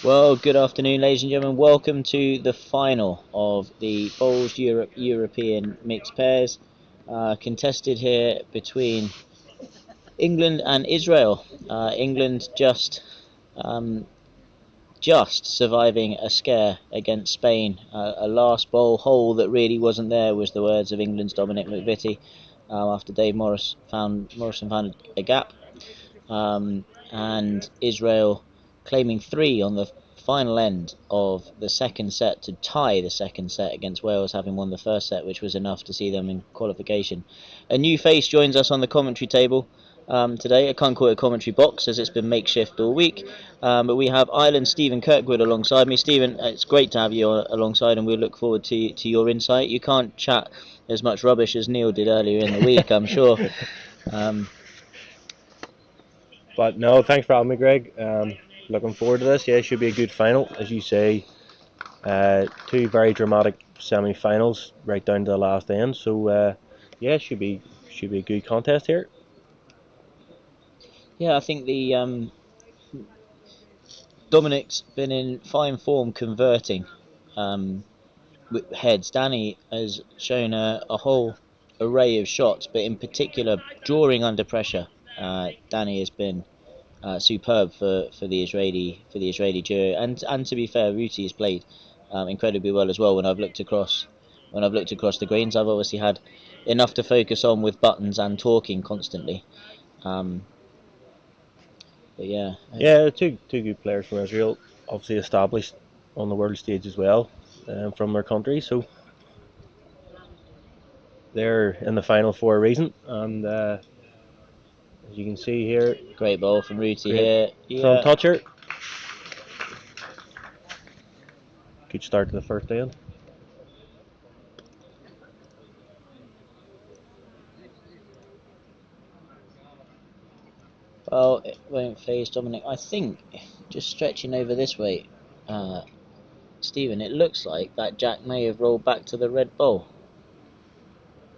Well, good afternoon, ladies and gentlemen. Welcome to the final of the Bowls European mixed pairs, contested here between England and Israel. England um, just surviving a scare against Spain. A last bowl hole that really wasn't there, was the words of England's Dominic McVitie, after Morrison found a gap. And Israel claiming three on the final end of the second set to tie the second set against Wales, having won the first set, which was enough to see them in qualification. A new face joins us on the commentary table today. I can't call it a commentary box as it's been makeshift all week, but we have Ireland Stephen Kirkwood alongside me. Stephen, it's great to have you alongside, and we look forward to your insight. You can't chat as much rubbish as Neil did earlier in the week, I'm sure. But no, thanks for having me, Greg. Looking forward to this. Yeah, it should be a good final, as you say. Two very dramatic semi-finals right down to the last end. So yeah, should be a good contest here. Yeah, I think the Dominic's been in fine form converting with heads. Danny has shown a whole array of shots, but in particular drawing under pressure. Danny has been superb for the Israeli duo, and to be fair, Ruti has played incredibly well as well. When I've looked across the greens, I've obviously had enough to focus on with buttons and talking constantly. Um, but yeah, Yeah, two good players from Israel, obviously established on the world stage as well, from their country. So they're in the final for a reason. And as you can see here, great ball from Ruti great here. front Yeah. toucher. Good start to the first end. Well, it won't phase Dominic. I think, just stretching over this way, Stephen, it looks like that jack may have rolled back to the red bowl.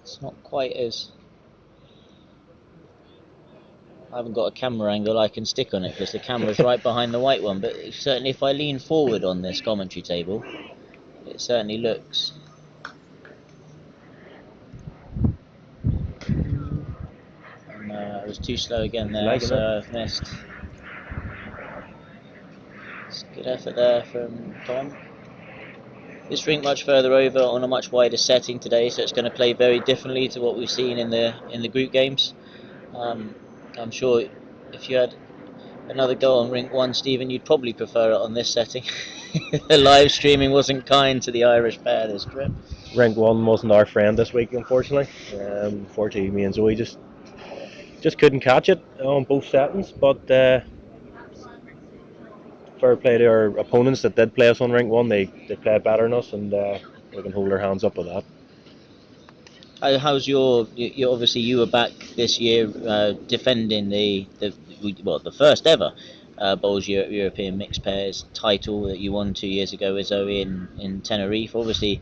It's not quite as... I haven't got a camera angle I can stick on it because the camera's right behind the white one, but certainly if I lean forward on this commentary table, it certainly looks... I was too slow again there, Liking it. so I've missed. It's good effort there from Tom. This rink much further over on a much wider setting today, so it's going to play very differently to what we've seen in the group games. I'm sure if you had another go on rink one, Stephen, you'd probably prefer it on this setting. The live streaming wasn't kind to the Irish pair this trip. Rank one wasn't our friend this week, unfortunately. Unfortunately, me and Zoe just couldn't catch it on both settings. But fair play to our opponents that did play us on rank one. They played better than us, and we can hold our hands up with that. How's you obviously you were back this year defending the first ever Bowls European mixed pairs title that you won 2 years ago with Zoe in Tenerife. Obviously,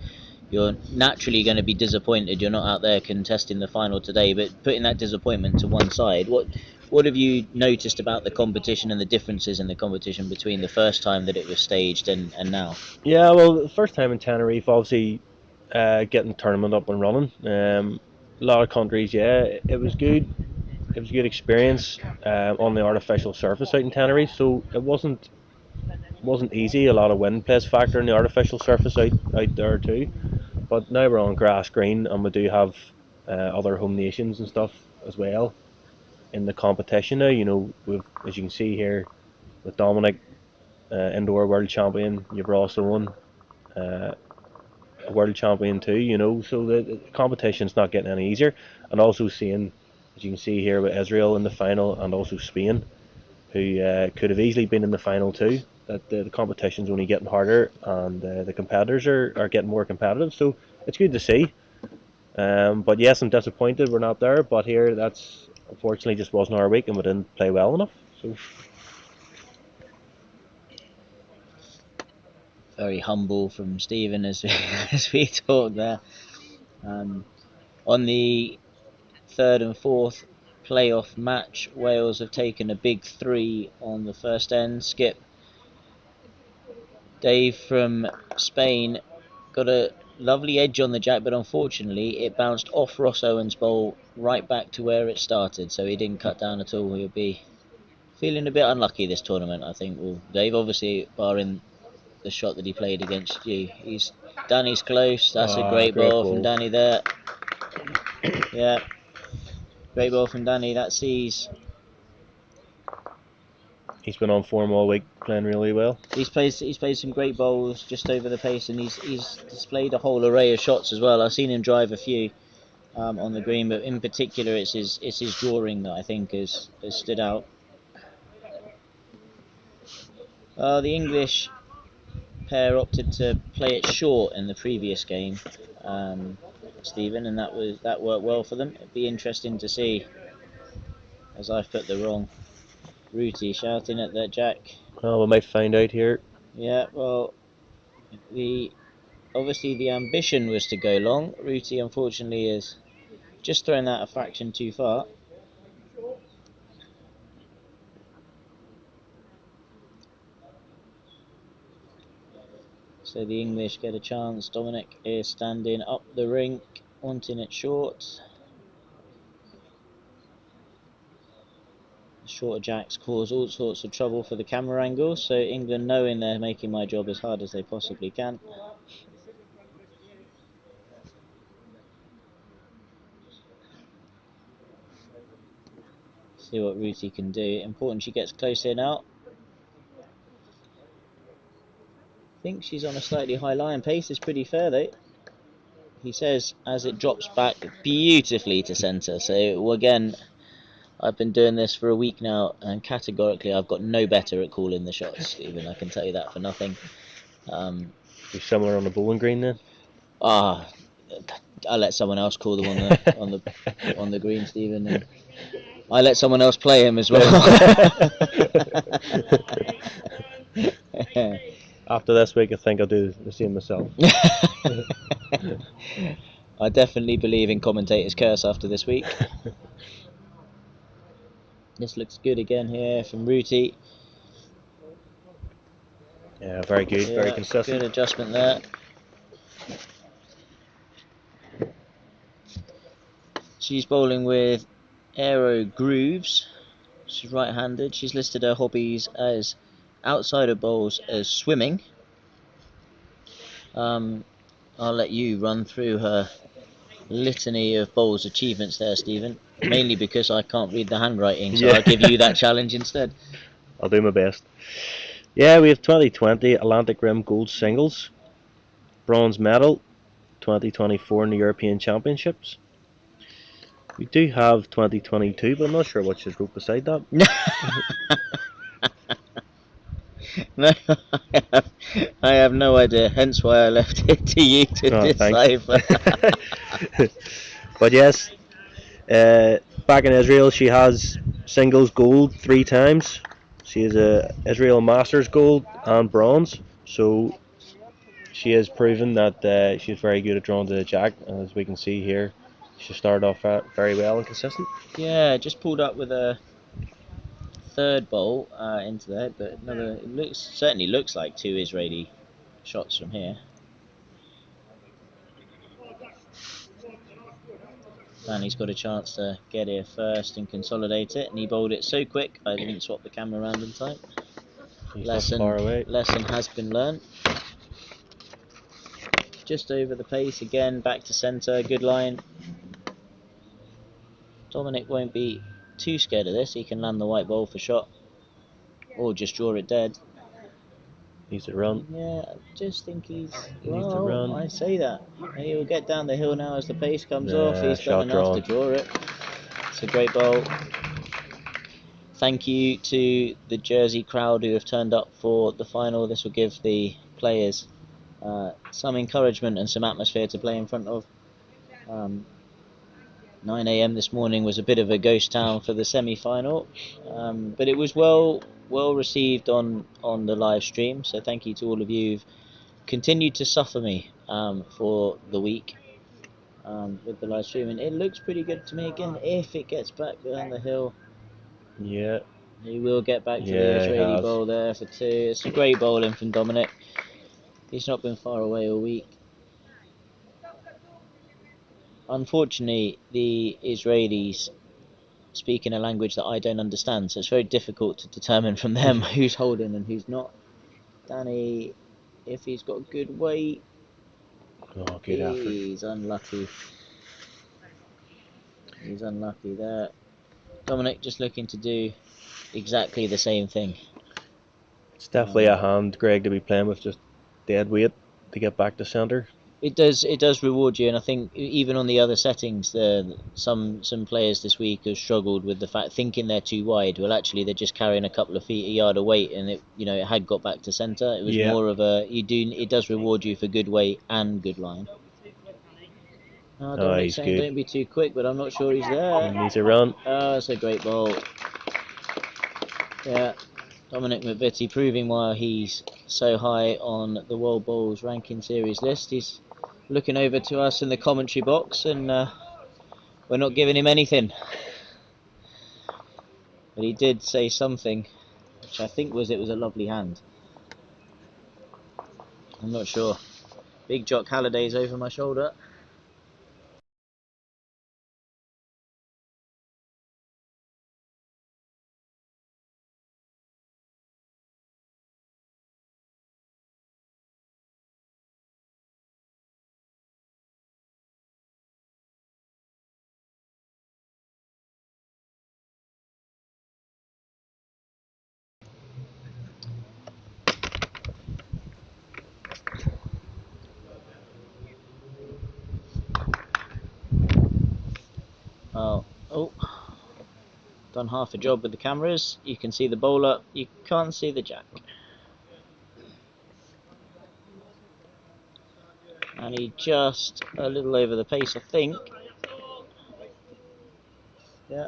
you're naturally going to be disappointed you're not out there contesting the final today. But putting that disappointment to one side, what have you noticed about the competition and the differences in the competition between the first time that it was staged and now? Yeah, well, the first time in Tenerife, obviously, getting the tournament up and running. A lot of countries, yeah, it was good. It was a good experience on the artificial surface out in Tenerife. So it wasn't easy. A lot of wind plays factor in the artificial surface out there too. But now we're on grass green, and we do have other home nations and stuff as well in the competition now. We've, as you can see here, with Dominic, indoor world champion. You've also won uh, a world champion too. So the competition's not getting any easier. And also seeing, as you can see here, with Israel in the final, and also Spain, who could have easily been in the final too. That the competition's only getting harder, and the competitors are getting more competitive. So it's good to see. But yes, I'm disappointed we're not there. But here, that's unfortunately just wasn't our week, and we didn't play well enough. So Very humble from Stephen as as we talk there. On the third and fourth playoff match, Wales have taken a big three on the first end. Skip, Dave from Spain got a lovely edge on the jack, but unfortunately it bounced off Ross Owen's bowl right back to where it started, so he didn't cut down at all. He'll be feeling a bit unlucky this tournament, I think. Well, Dave, obviously, barring the shot that he played against you, Danny's close. That's a great ball from Danny there. Yeah, great ball from Danny. That sees. He's been on form all week, playing really well. He's played some great bowls just over the pace, and he's displayed a whole array of shots as well. I've seen him drive a few on the green, but in particular, it's his drawing that I think has stood out. The English pair opted to play it short in the previous game, Stephen, and that worked well for them. It'd be interesting to see, as I've put the wrong Rooty shouting at that jack. Well, we might find out here. Yeah, well, obviously the ambition was to go long. Rooty unfortunately has just thrown that a fraction too far. So the English get a chance. Dominic is standing up the rink, wanting it short. The shorter jacks cause all sorts of trouble for the camera angles, so England, knowing they're making my job as hard as they possibly can. See what Rooty can do. Important she gets close here now. I think she's on a slightly high line. Pace is pretty fair though. He says as it drops back beautifully to centre. So again, I've been doing this for a week now, and categorically I've got no better at calling the shots, Stephen. I can tell you that for nothing. Be similar on the bowling green then. I'll let someone else call them on the green, Stephen, and I let someone else play him as well. After this week, I think I'll do the same myself. I definitely believe in commentator's curse after this week. This looks good again here from Rooty. Yeah, very good, very consistent. Good adjustment there. She's bowling with Aero Grooves. She's right-handed. She's listed her hobbies as outsider bowls as swimming. I'll let you run through her litany of bowls achievements there, Stephen. Mainly because I can't read the handwriting, so I'll give you that challenge instead. I'll do my best. Yeah, we have 2020 Atlantic Rim Gold Singles, bronze medal, 2024 in the European Championships. We do have 2022, but I'm not sure what she's wrote beside that. No, I have no idea. Hence why I left it to you to decipher. But yes, back in Israel, she has singles gold 3 times. She is a Israel Masters gold and bronze. So she has proven that she's very good at drawing to the jack. And as we can see here, she started off very well and consistent. Yeah, just pulled up with a third bowl into the head, but it certainly looks like 2 Israeli shots from here. Danny's got a chance to get here first and consolidate it, and he bowled it so quick I didn't swap the camera around in time. Lesson has been learned. Just over the pace again, back to centre, good line. Dominic won't be too scared of this. He can land the white ball for shot, or just draw it dead. Needs to run. Yeah, I just think needs to run. I say that. He will get down the hill now as the pace comes off. He's done enough to draw it. It's a great bowl. Thank you to the Jersey crowd who have turned up for the final. This will give the players some encouragement and some atmosphere to play in front of. 9 AM this morning was a bit of a ghost town for the semi-final, but it was well received on the live stream, so thank you to all of you who've continued to suffer me for the week with the live stream, and it looks pretty good to me again. If it gets back behind the hill, yeah, he will get back to the Israeli bowl there for 2. It's a great bowling from Dominic. He's not been far away all week. Unfortunately, the Israelis speak in a language that I don't understand, so it's very difficult to determine from them who's holding and who's not. Danny, if he's got good weight, Oh, good effort. he's unlucky. He's unlucky there. Dominic just looking to do exactly the same thing. It's definitely a hand, Greg, to be playing with just dead weight to get back to centre. It does reward you, and I think even on the other settings, some players this week have struggled with the fact thinking they're too wide. Well, actually, they're just carrying a couple of feet, a yard of weight, and it had got back to centre. It was Yeah. more of a it does reward you for good weight and good line. Dominic's he's saying good. don't be too quick, but I'm not sure he's there. He needs a run. Oh, that's a great ball. Yeah, Dominic McVitie proving why he's so high on the World Bowls ranking series list. He's looking over to us in the commentary box, and we're not giving him anything. But he did say something, which I think it was a lovely hand. I'm not sure. Big Jock Halliday's over my shoulder. Oh, done half a job with the cameras. You can see the bowler, you can't see the jack. And he just a little over the pace, I think. Yeah.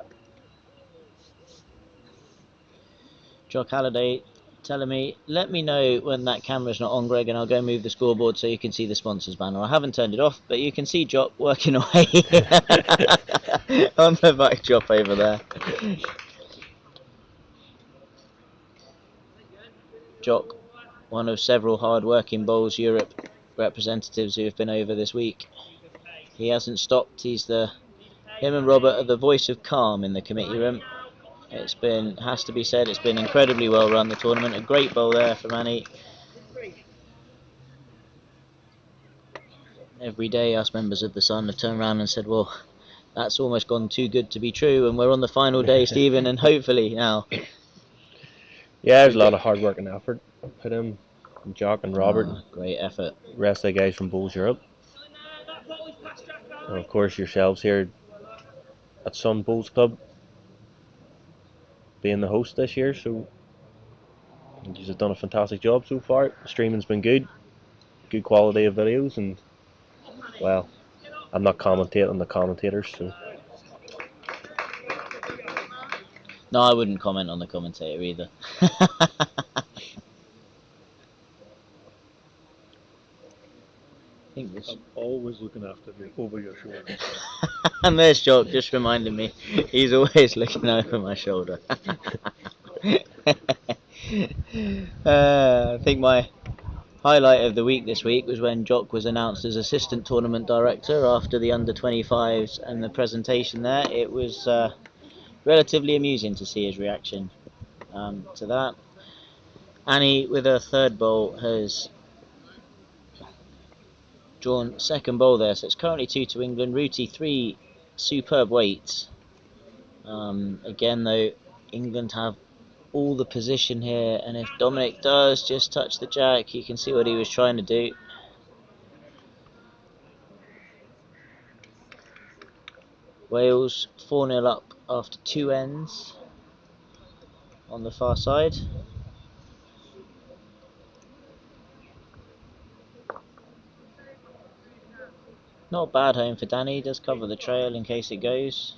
Jock Halliday telling me, let me know when that camera's not on, Greg, and I'll go move the scoreboard so you can see the sponsors banner. I haven't turned it off, but you can see Jock working away on the backdrop over there. Jock, one of several hard-working Bowls Europe representatives who have been over this week. He hasn't stopped. Him and Robert are the voice of calm in the committee room. Has to be said, it's been incredibly well run, the tournament. A great bowl there from Annie. Every day us members of the Sun have turned around and said, well, that's almost gone too good to be true, and we're on the final day, Stephen, and hopefully now. Yeah, there's a lot of hard work and effort put in from Jock and Robert. Great effort. Rest of the guys from Bowls Europe. And of course yourselves here at Sun Bowls Club being the host this year, so you have done a fantastic job so far. The streaming's been good quality of videos, and well, I'm not commentating the commentators, so. No, I wouldn't comment on the commentator either. I'm always looking after you over your shoulder. And there's Jock just reminding me he's always looking over my shoulder. I think my highlight of the week this week was when Jock was announced as assistant tournament director after the under-25s and the presentation there. It was relatively amusing to see his reaction to that. Annie, with her third bowl, has drawn second bowl there, so it's currently 2 to England. Ruti 3 superb weights. Again though, England have all the position here, and if Dominic does just touch the jack, you can see what he was trying to do. Wales 4-0 up after 2 ends on the far side. Not a bad home for Danny, he does cover the trail in case it goes.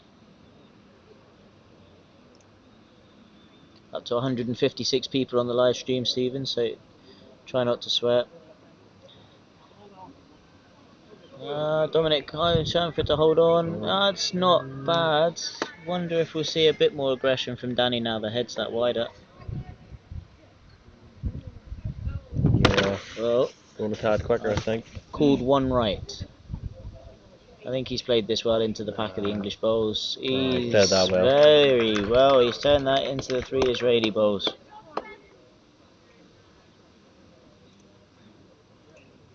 Up to 156 people on the live stream, Stephen, so try not to swear. Dominic trying for it to hold on. That's not bad. Wonder if we'll see a bit more aggression from Danny now the head's that wider. Yeah. Well, Going a tad quicker, I think. Called one right. I think he's played this well into the pack of the English bowls. Did He's that well. very well. He's turned that into the 3 Israeli bowls.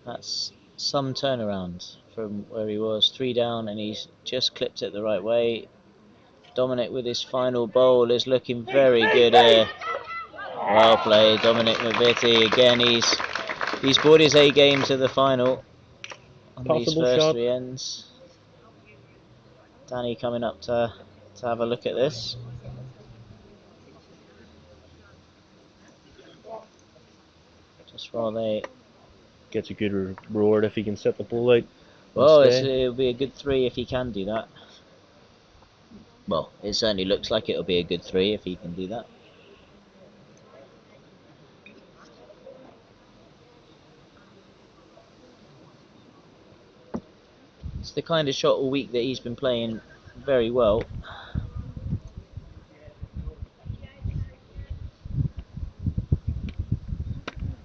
That's some turnaround from where he was. 3 down, and he's just clipped it the right way. Dominic with his final bowl is looking very good here. Well played, Dominic Maviti. Again, he's brought his A game to the final on these Possible first shot. 3 ends. Danny coming up to have a look at this. Just while they... Gets a good reward if he can set the ball out. Well, it'll be a good 3 if he can do that. Well, it certainly looks like it'll be a good 3 if he can do that. It's the kind of shot all week that he's been playing very well.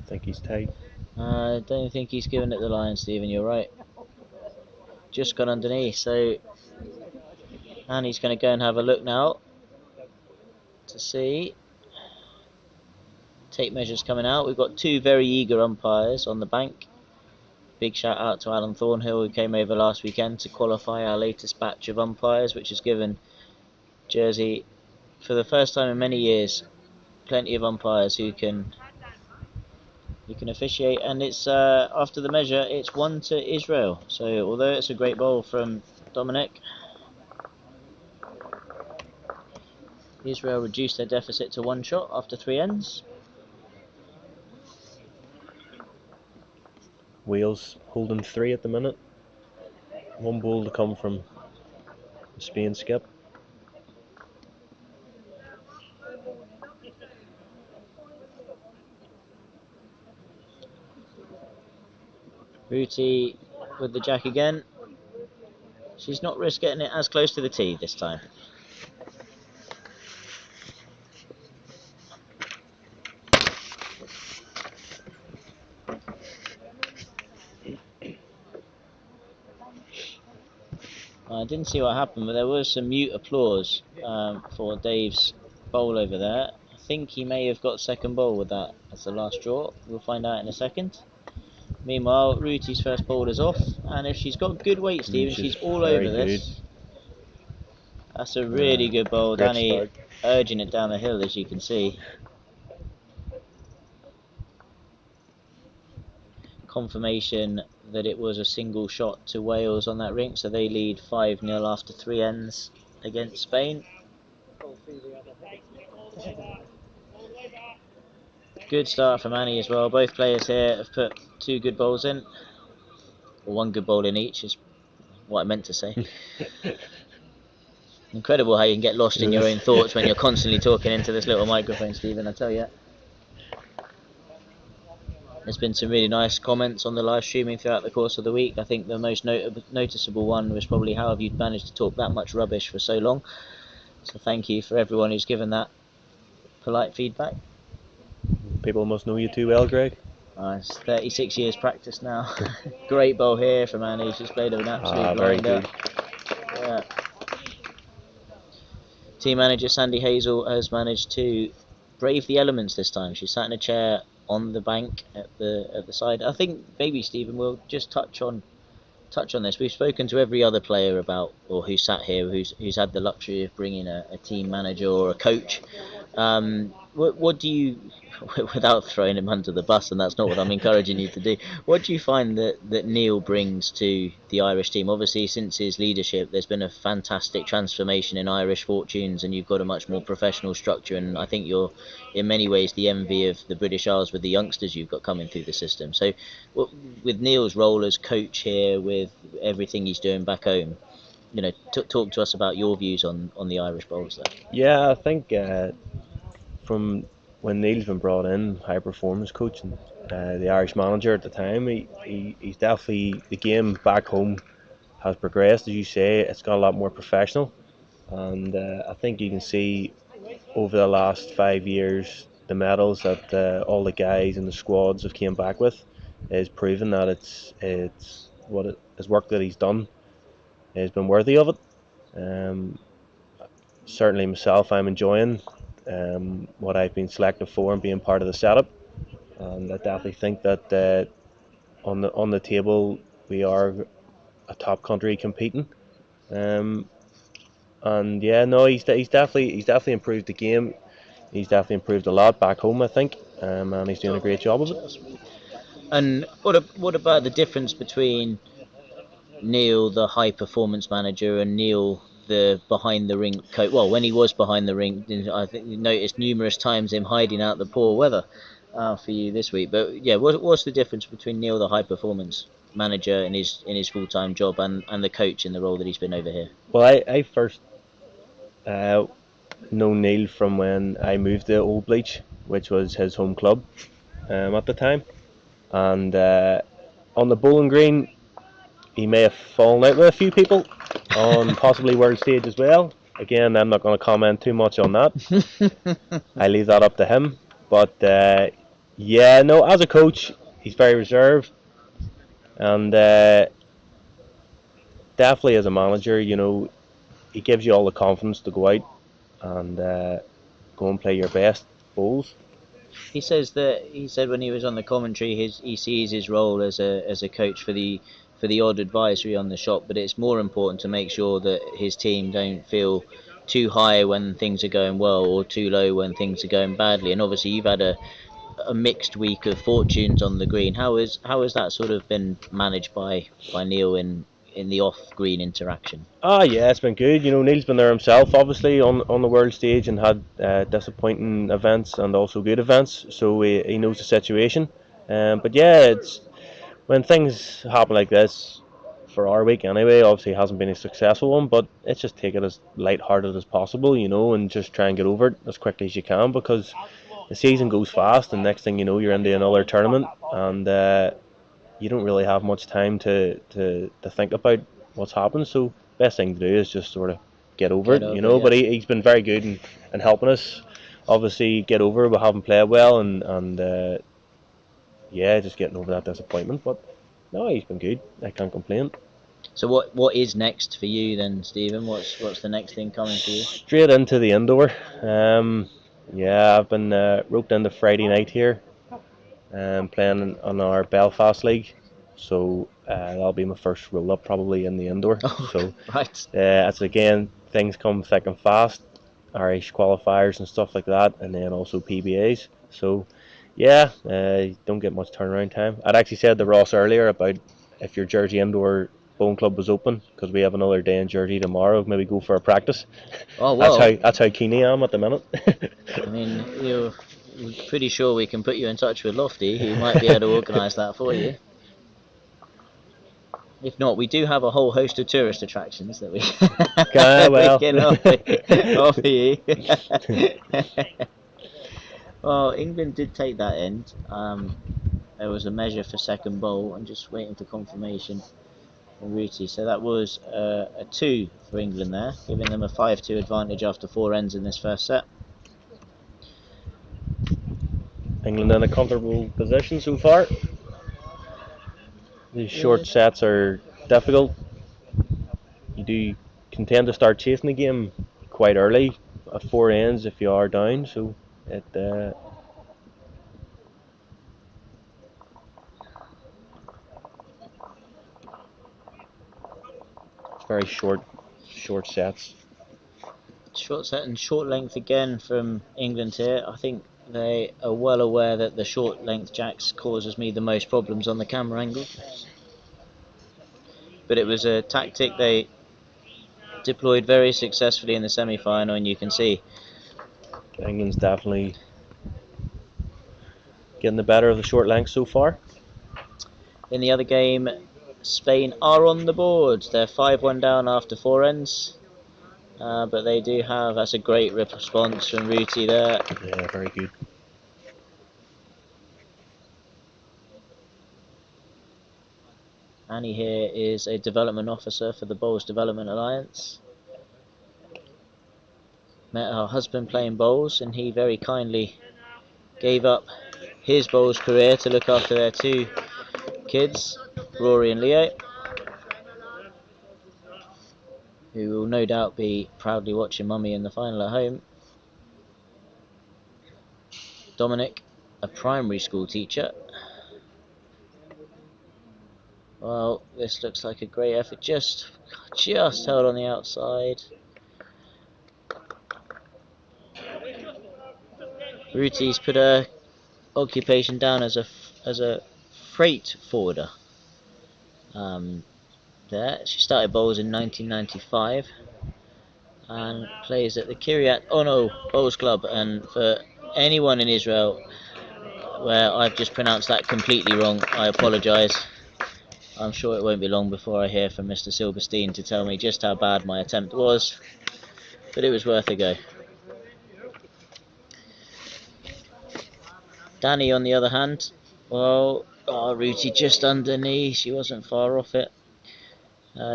I think he's tight. I don't think he's given it the line, Stephen, you're right. Just gone underneath, so... And he's going to go and have a look now to see. Tape measures coming out. We've got 2 very eager umpires on the bank. Big shout out to Alan Thornhill, who came over last weekend to qualify our latest batch of umpires, which has given Jersey, for the first time in many years, plenty of umpires who can officiate. And it's after the measure, it's 1 to Israel. So although it's a great bowl from Dominic, Israel reduced their deficit to 1 shot after 3 ends. Wales holding 3 at the minute. 1 ball to come from the Spain skip. Ruti with the jack again. She's not risked getting it as close to the tee this time. I didn't see what happened, but there was some mute applause for Dave's bowl over there. I think he may have got second bowl with that as the last draw. We'll find out in a second. Meanwhile, Ruti's first bowl is off, and if she's got good weight, Stephen, she's all over this. That's a really good bowl. Danny start. Urging it down the hill, as you can see. Confirmation that it was a single shot to Wales on that rink, so they lead 5-0 after 3 ends against Spain. Good start from Annie as well. Both players here have put 2 good bowls in, or 1 good bowl in each is what I meant to say. Incredible how you can get lost in your own thoughts when you're constantly talking into this little microphone, Stephen, I tell you. There's been some really nice comments on the live streaming throughout the course of the week. I think the most noticeable one was probably how have you managed to talk that much rubbish for so long. So thank you for everyone who's given that polite feedback. People must know you too well, Greg. It's 36 years practice now. Great bowl here from Annie. She's played an absolute very blinder. good. Yeah. Team manager Sandy Hazel has managed to brave the elements this time. She sat in a chair on the bank at the side. I think maybe Stephen will just touch on this. We've spoken to every other player about, or who sat here, who's had the luxury of bringing a team manager or a coach. What do you, without throwing him under the bus, and that's not what I'm encouraging you to do, what do you find that Neil brings to the Irish team? Obviously, since his leadership, there's been a fantastic transformation in Irish fortunes, and you've got a much more professional structure, and I think you're, in many ways, the envy of the British Isles with the youngsters you've got coming through the system. So, with Neil's role as coach here, with everything he's doing back home, you know, talk to us about your views on the Irish bowls there. Yeah, I think from when Neil's been brought in, high performance coach, and the Irish manager at the time, he's definitely, the game back home has progressed, as you say. It's got a lot more professional, and I think you can see over the last 5 years the medals that all the guys and the squads have came back with. is proving that it's his work that he's done has been worthy of it. Um, Certainly myself, I'm enjoying what I've been selected for and being part of the setup. And I definitely think that on the table we are a top country competing. Um, and yeah, no, he's definitely improved the game. He's definitely improved a lot back home, I think, and he's doing a great job of it. And what about the difference between Neil, the high performance manager, and Neil, the behind the rink coach? Well, when he was behind the rink, I think you noticed numerous times him hiding out the poor weather for you this week. But yeah, what's the difference between Neil, the high performance manager in his full time job, and the coach in the role that he's been over here? Well, I first uh, know Neil from when I moved to Old Bleach, which was his home club at the time. And on the bowling green, he may have fallen out with a few people on possibly world stage as well. Again, I'm not going to comment too much on that. I leave that up to him. But yeah, no, as a coach, he's very reserved, and definitely as a manager, he gives you all the confidence to go out and go and play your best bowls. He said when he was on the commentary, he sees his role as a coach for the odd advisory on the shop, but it's more important to make sure that his team don't feel too high when things are going well or too low when things are going badly. And obviously, you've had a mixed week of fortunes on the green. How has that sort of been managed by Neil in the off green interaction? Ah, yeah, it's been good. Neil's been there himself, obviously, on the world stage and had disappointing events and also good events, so he knows the situation. But yeah, it's when things happen like this, for our week anyway, obviously it hasn't been a successful one, but it's just take it as light-hearted as possible, and just try and get over it as quickly as you can, because the season goes fast, and next thing you know, you're into another tournament, and you don't really have much time to think about what's happened. So best thing to do is just sort of get over Get it, over it, yeah. But he's been very good in helping us. Obviously, get over it. We haven't played well, and yeah, just getting over that disappointment. But no, he's been good. I can't complain. So what is next for you then, Stephen? What's the next thing coming for you? Straight into the indoor. Yeah, I've been roped into Friday night here, playing on our Belfast league. So that'll be my first roll up probably in the indoor. Oh, So right. as again, things come thick and fast, Irish qualifiers and stuff like that, and then also PBAs. So yeah, don't get much turnaround time. I'd actually said to Ross earlier about if your Jersey indoor bowling club was open, because we have another day in Jersey tomorrow, maybe go for a practice. Oh That's well. how keen I am at the minute. I mean, you're pretty sure we can put you in touch with Lofty, who might be able to organise that for you. If not, we do have a whole host of tourist attractions that we we Well. can offer you. Well, England did take that end. There was a measure for second bowl. I'm just waiting for confirmation from Ruti. So that was a 2 for England there, giving them a 5-2 advantage after 4 ends in this first set. England in a comfortable position so far. These short sets are difficult. You do can tend to start chasing the game quite early at 4 ends if you are down. So it's very short sets. Short set and short length again from England here. I think they are well aware that the short length jacks causes me the most problems on the camera angle. But it was a tactic they deployed very successfully in the semi-final, and you can see England's definitely getting the better of the short length so far. in the other game, Spain are on the board. They're 5-1 down after 4 ends. But they do have, that's a great response from Ruti there. Yeah, very good. Annie here is a development officer for the Bowls Development Alliance. Met her husband playing bowls, and he very kindly gave up his bowls career to look after their two kids, Rory and Leo, who will no doubt be proudly watching Mummy in the final at home. Dominic, a primary school teacher. Well, this looks like a great effort. Just held on the outside. Ruti's put her occupation down as a freight forwarder. There, she started bowls in 1995 and plays at the Kiryat Ono Bowls Club. And for anyone in Israel where I've just pronounced that completely wrong, I apologise. I'm sure it won't be long before I hear from Mr. Silverstein to tell me just how bad my attempt was, but it was worth a go. Danny, on the other hand, well, Ruti just underneath, she wasn't far off it.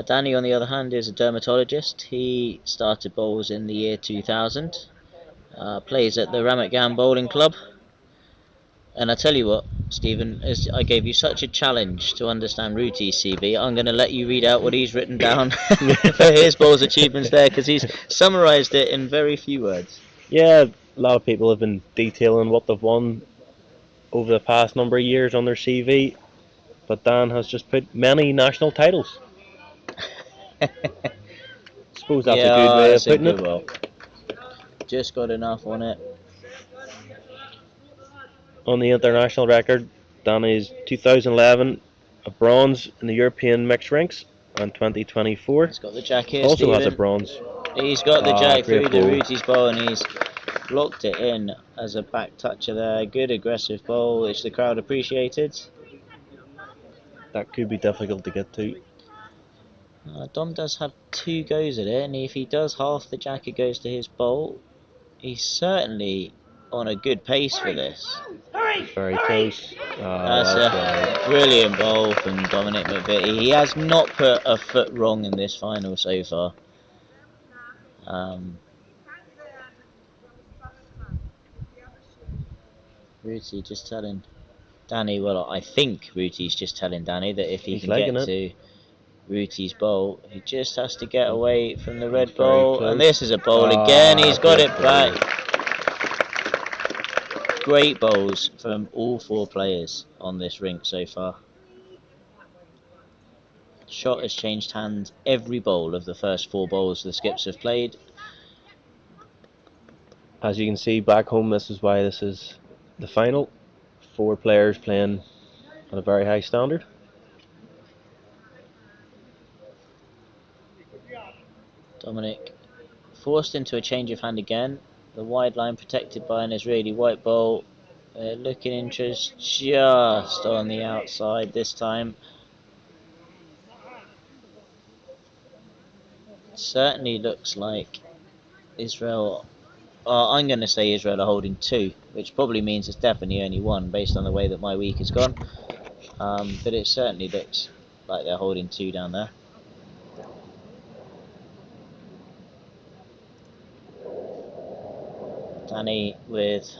Danny, on the other hand, is a dermatologist. He started bowls in the year 2000, plays at the Ramat Gan Bowling Club. And I tell you what, Stephen, as I gave you such a challenge to understand Ruti's CV, I'm going to let you read out what he's written down for his bowls achievements there, because he's summarised it in very few words. Yeah, a lot of people have been detailing what they've won over the past number of years on their CV, but Dan has just put many national titles. Suppose that's a good Yeah, way of that's a putting good it. one. Just got enough on it. On the international record, Dan is 2011 a bronze in the European mixed ranks, and 2024 He's got the jack here, also has a Stephen. bronze. He's got the jack Great through to bowl. Ruti's bowl, and he's blocked it in as a back toucher there. Good aggressive bowl, which the crowd appreciated. That could be difficult to get to. Dom does have 2 goes at it, and if he does half the jack, it goes to his bowl. He's certainly on a good pace for this. Very close. That's a brilliant bowl from Dominic McVitie. He has not put a foot wrong in this final so far. Ruti just telling Danny, well, I think Ruti's just telling Danny that if he He's can get liking it. to Ruti's bowl, he just has to get away from the red Very bowl. close. And this is a bowl again. He's got Great it bowl. back. Great bowls from all 4 players on this rink so far. Shot has changed hands every bowl of the first 4 bowls the skips have played. As you can see back home, this is why this is the final. 4 players playing at a very high standard. Dominic forced into a change of hand again. The wide line protected by an Israeli white bowl. Looking interest just on the outside this time. Certainly looks like Israel. I'm going to say Israel are holding 2, which probably means it's definitely only 1 based on the way that my week has gone. But it certainly looks like they're holding 2 down there. Danny with,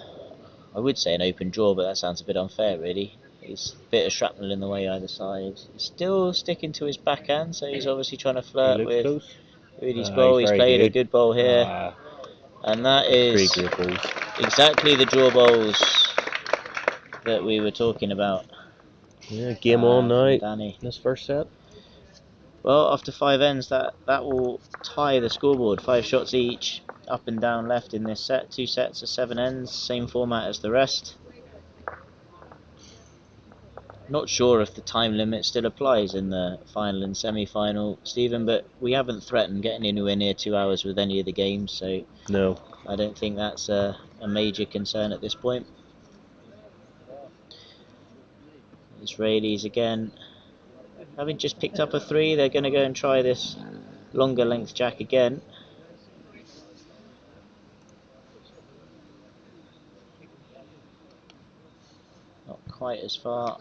I would say an open draw, but that sounds a bit unfair really. He's a bit of shrapnel in the way either side. He's still sticking to his backhand, so he's obviously trying to He flirt looks with close. Rudy's bowl. He's very played a good. good bowl here. And that is 3 great bowls. exactly the draw bowls that we were talking about. Yeah, game on now. Danny. This first set. Well, after 5 ends, that will tie the scoreboard. 5 shots each, up and down left in this set. 2 sets of 7 ends, same format as the rest. Not sure if the time limit still applies in the final and semi-final, Stephen, but we haven't threatened getting anywhere near 2 hours with any of the games, so no, I don't think that's a major concern at this point. Israelis again, having just picked up a 3, they're going to go and try this longer length jack again. Not quite as far.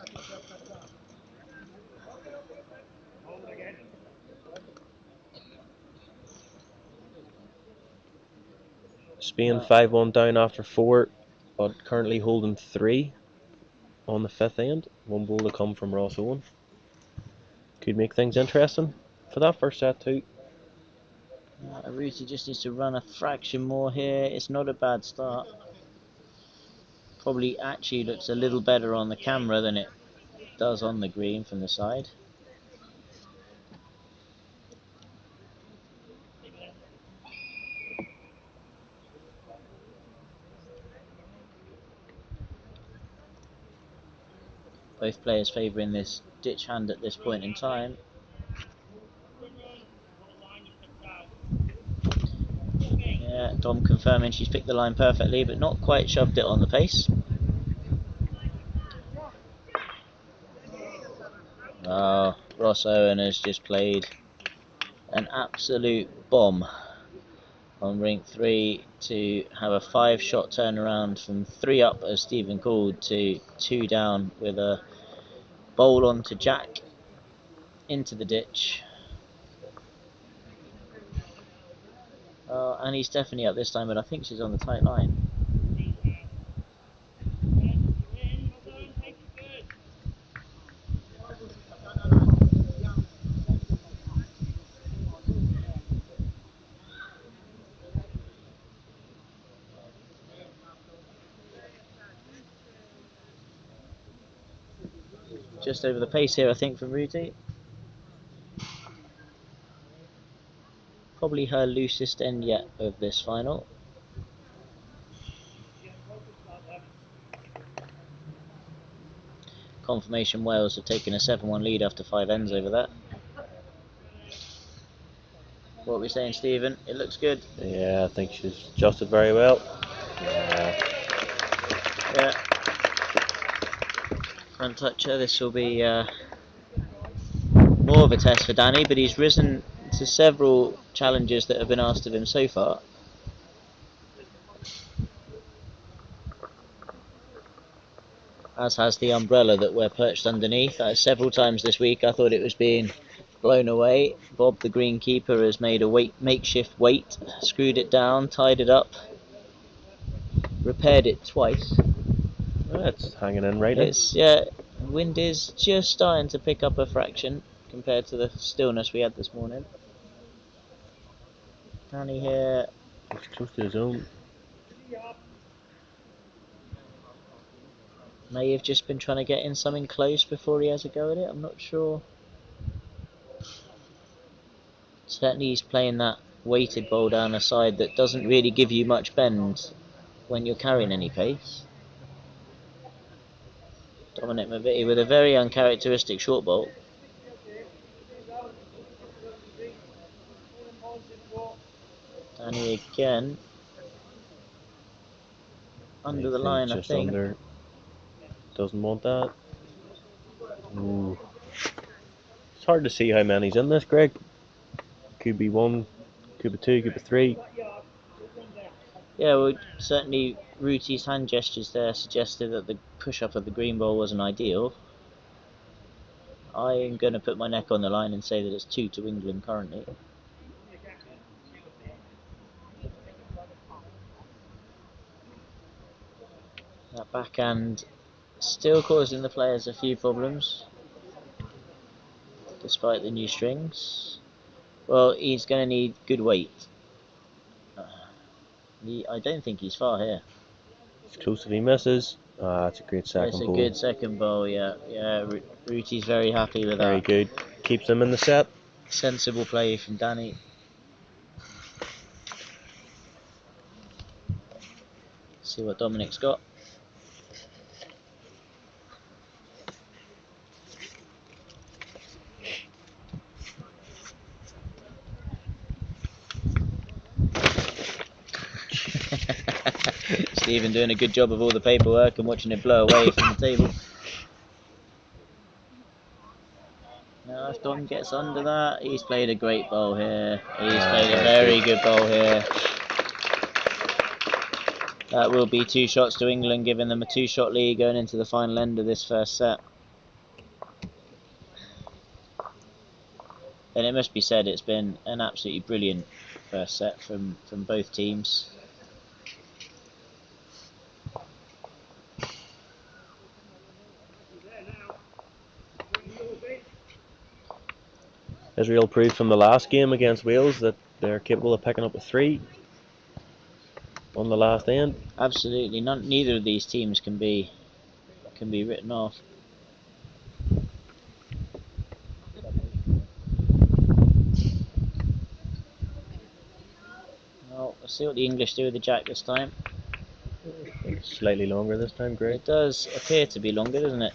Spain 5-1 down after 4, but currently holding 3. on the 5th end. 1 ball to come from Ross Owen. Could make things interesting for that first set too. Ruti just needs to run a fraction more here. It's not a bad start. Probably actually looks a little better on the camera than it does on the green from the side. Both players favouring this ditch hand at this point in time. Yeah, Dom confirming she's picked the line perfectly, but not quite shoved it on the pace. Oh, Ross Owen has just played an absolute bomb on rink 3 to have a 5-shot turnaround from 3 up, as Stephen called, to 2 down with a bowl on to Jack into the ditch. And he's definitely up this time, but I think she's on the tight line. Just over the pace here, I think, from Ruti. Probably her loosest end yet of this final. Confirmation Wales have taken a 7-1 lead after 5 ends over that. What are we saying, Stephen? It looks good. Yeah, I think she's adjusted very well. Yeah. Front toucher. This will be more of a test for Danny, but he's risen to several challenges that have been asked of him so far. As has the umbrella that we're perched underneath. Several times this week I thought it was being blown away. Bob, the greenkeeper, has made a makeshift weight, screwed it down, tied it up, repaired it twice. It's hanging in right now. Wind is just starting to pick up a fraction compared to the stillness we had this morning. Danny here. It's close to his own. May have just been trying to get in something close before he has a go at it. I'm not sure. Certainly he's playing that weighted bowl down a side that doesn't really give you much bend when you're carrying any pace. Dominic Maviti with a very uncharacteristic short bowl. Danny again. Under the line, I think. Under. Doesn't want that. Ooh. It's hard to see how many's in this, Greg. Could be 1, could be 2, could be 3. Yeah, well, certainly Ruti's hand gestures there suggested that the push-up of the green ball wasn't ideal. I'm going to put my neck on the line and say that it's 2 to England currently. That backhand still causing the players a few problems, despite the new strings. Well, he's going to need good weight. I don't think he's far here. It's close if he misses. That's a great second It's a bowl. good second bowl, yeah. Ruti's very happy with that. Very good. Keeps them in the set. Sensible play from Danny. See what Dominic's got. Stephen doing a good job of all the paperwork and watching it blow away from the table. Now if Dom gets under that, he's played a great bowl here. He's played a very good bowl here. That will be 2 shots to England, giving them a 2-shot lead going into the final end of this first set. And it must be said, it's been an absolutely brilliant first set from both teams. Israel proved from the last game against Wales that they're capable of picking up a 3 on the last end. Absolutely, neither of these teams can be written off. Well, we'll see what the English do with the jack this time. I think it's slightly longer this time, Greg. It does appear to be longer, doesn't it?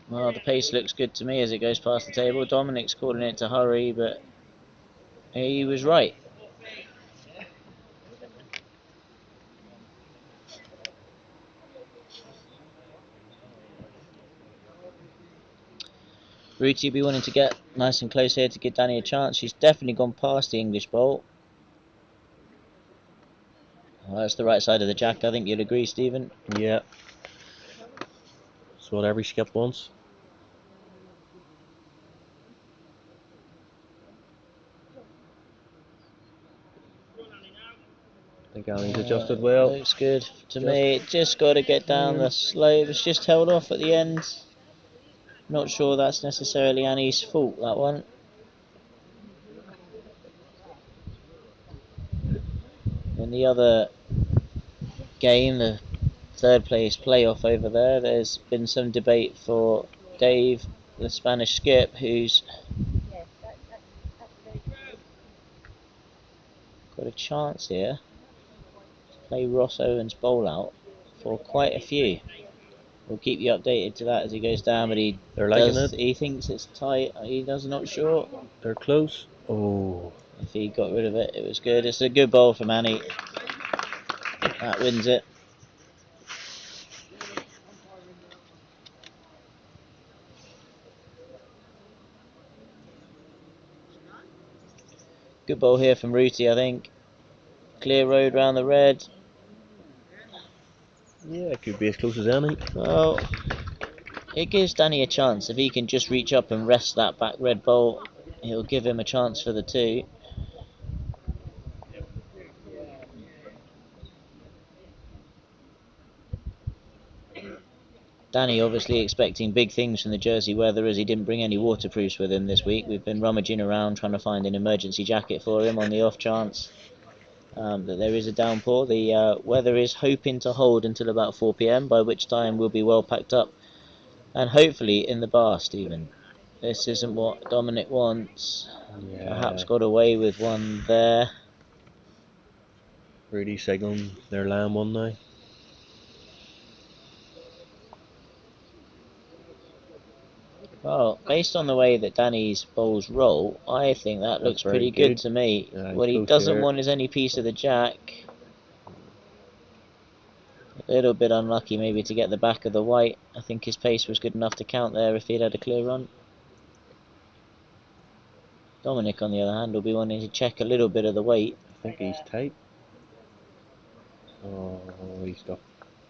Well, the pace looks good to me as it goes past the table. Dominic's calling it to hurry, but he was right. Ruti will be wanting to get nice and close here to give Danny a chance. She's definitely gone past the English bowl. Well, that's the right side of the jack, I think you'll agree, Stephen. Yeah. That's what every skip wants. I think Annie's adjusted well. Looks good to me. Just got to get down the slope. It's just held off at the end. Not sure that's necessarily Annie's fault, that one. In the other game, the third place playoff over there, there's been some debate for Dave, the Spanish skip, who's got a chance here to play Ross Owen's bowl out for quite a few. We'll keep you updated to that as he goes down, but They're liking it. he thinks it's tight. He does not sure. They're close. Oh. If he got rid of it, it was good. It's a good bowl from Annie. That wins it. Good bowl here from Ruti, I think. Clear road round the red. Yeah, it could be as close as any. Well, it gives Danny a chance. If he can just reach up and rest that back red bowl, it'll give him a chance for the 2. Danny obviously expecting big things from the Jersey weather, as he didn't bring any waterproofs with him this week. We've been rummaging around trying to find an emergency jacket for him on the off chance that there is a downpour. The weather is hoping to hold until about 4 PM, by which time we'll be well packed up and hopefully in the bar, Stephen. This isn't what Dominic wants. Yeah. Perhaps got away with one there. Rudy signaling their lamb one now. Well, based on the way that Danny's bowls roll, I think that looks pretty good to me. Yeah, what he doesn't want is any piece of the jack. A little bit unlucky maybe to get the back of the white. I think his pace was good enough to count there if he'd had a clear run. Dominic, on the other hand, will be wanting to check a little bit of the weight. I think he's tight. Oh, he's stuck.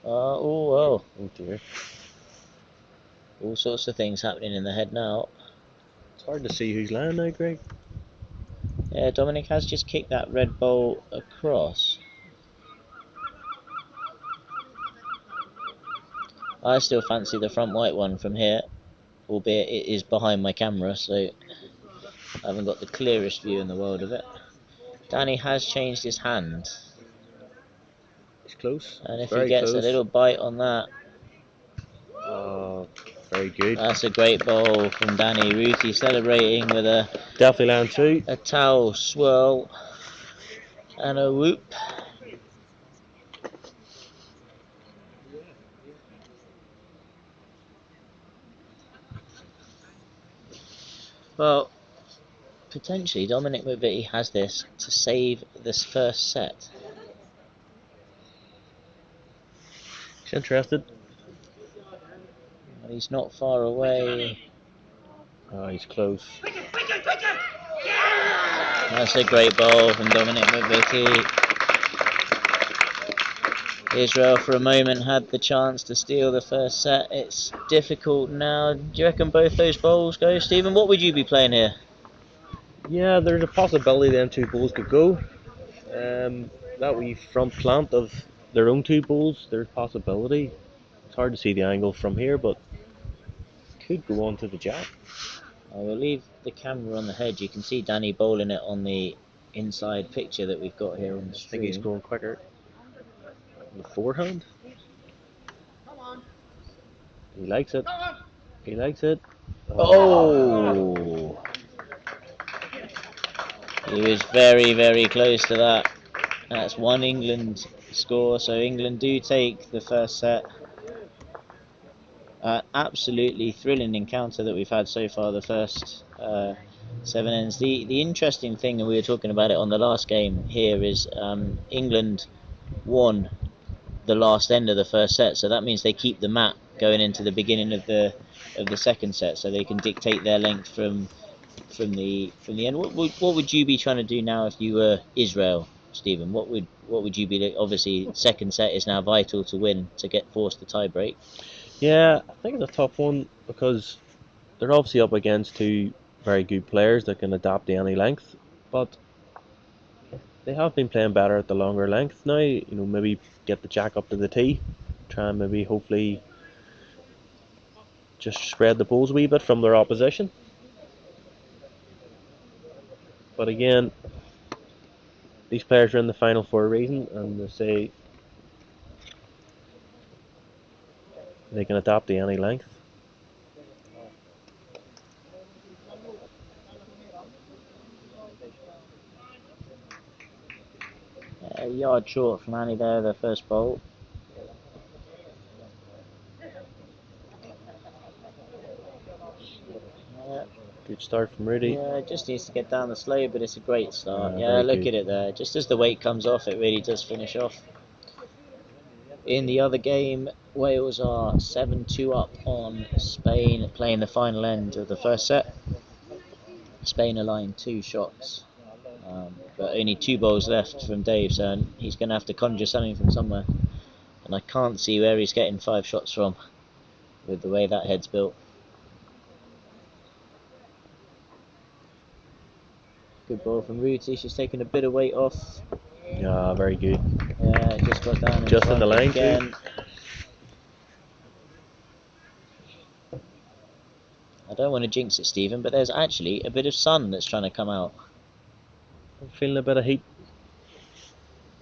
Oh dear. All sorts of things happening in the head now. It's hard to see who's lying now, Greg. Yeah, Dominic has just kicked that red bowl across. I still fancy the front white one from here, albeit it is behind my camera, so I haven't got the clearest view in the world of it. Danny has changed his hand. It's close. And if he gets a little bite on that... Oh, very good. That's a great bowl from Danny. Ruti celebrating with a... Definitely land 2. A towel swirl and a whoop. Well, potentially Dominic McVitie has this to save this first set. He's interested. He's not far away. Oh, he's close. That's a great bowl from Dominic McVitie. Israel for a moment had the chance to steal the first set. It's difficult now. Do you reckon both those bowls go, Stephen? What would you be playing here? Yeah, there's a possibility them two bowls could go. That wee front plant of their own two bowls, there's possibility. It's hard to see the angle from here, but could go on to the jack. I will leave the camera on the head. You can see Danny bowling it on the inside picture that we've got here on the I think he's stream. going quicker. The forehand. He likes it. He likes it. Oh! He was very, very close to that. That's one England score, so England do take the first set. Absolutely thrilling encounter that we've had so far, the first 7 ends. The interesting thing, and we were talking about it on the last game here, is England won the last end of the first set, so that means they keep the mat going into the beginning of the second set, so they can dictate their length from the end. What would you be trying to do now if you were Israel, Stephen? What would you be? Obviously, second set is now vital to win to get forced the tie break. Yeah, I think it's a tough one because they're obviously up against two very good players that can adapt to any length, but they have been playing better at the longer length now. Maybe get the jack up to the tee, try and maybe hopefully just spread the balls a wee bit from their opposition. But again, these players are in the final for a reason, and they say they can adapt to any length. A yard short from Annie there, the first bolt. Good start from Rudy. Yeah, it just needs to get down the slope, but it's a great start. Yeah, Very look good. at it there. Just as the weight comes off, it really does finish off. In the other game, Wales are 7-2 up on Spain, playing the final end of the first set. Spain are lying 2 shots, but only 2 balls left from Dave, so he's going to have to conjure something from somewhere. And I can't see where he's getting 5 shots from with the way that head's built. Good ball from Ruti. She's taken a bit of weight off. Yeah, very good. Yeah, just got down Just in the line again. too. I don't want to jinx it, Stephen, but there's actually a bit of sun that's trying to come out. I'm feeling a bit of heat.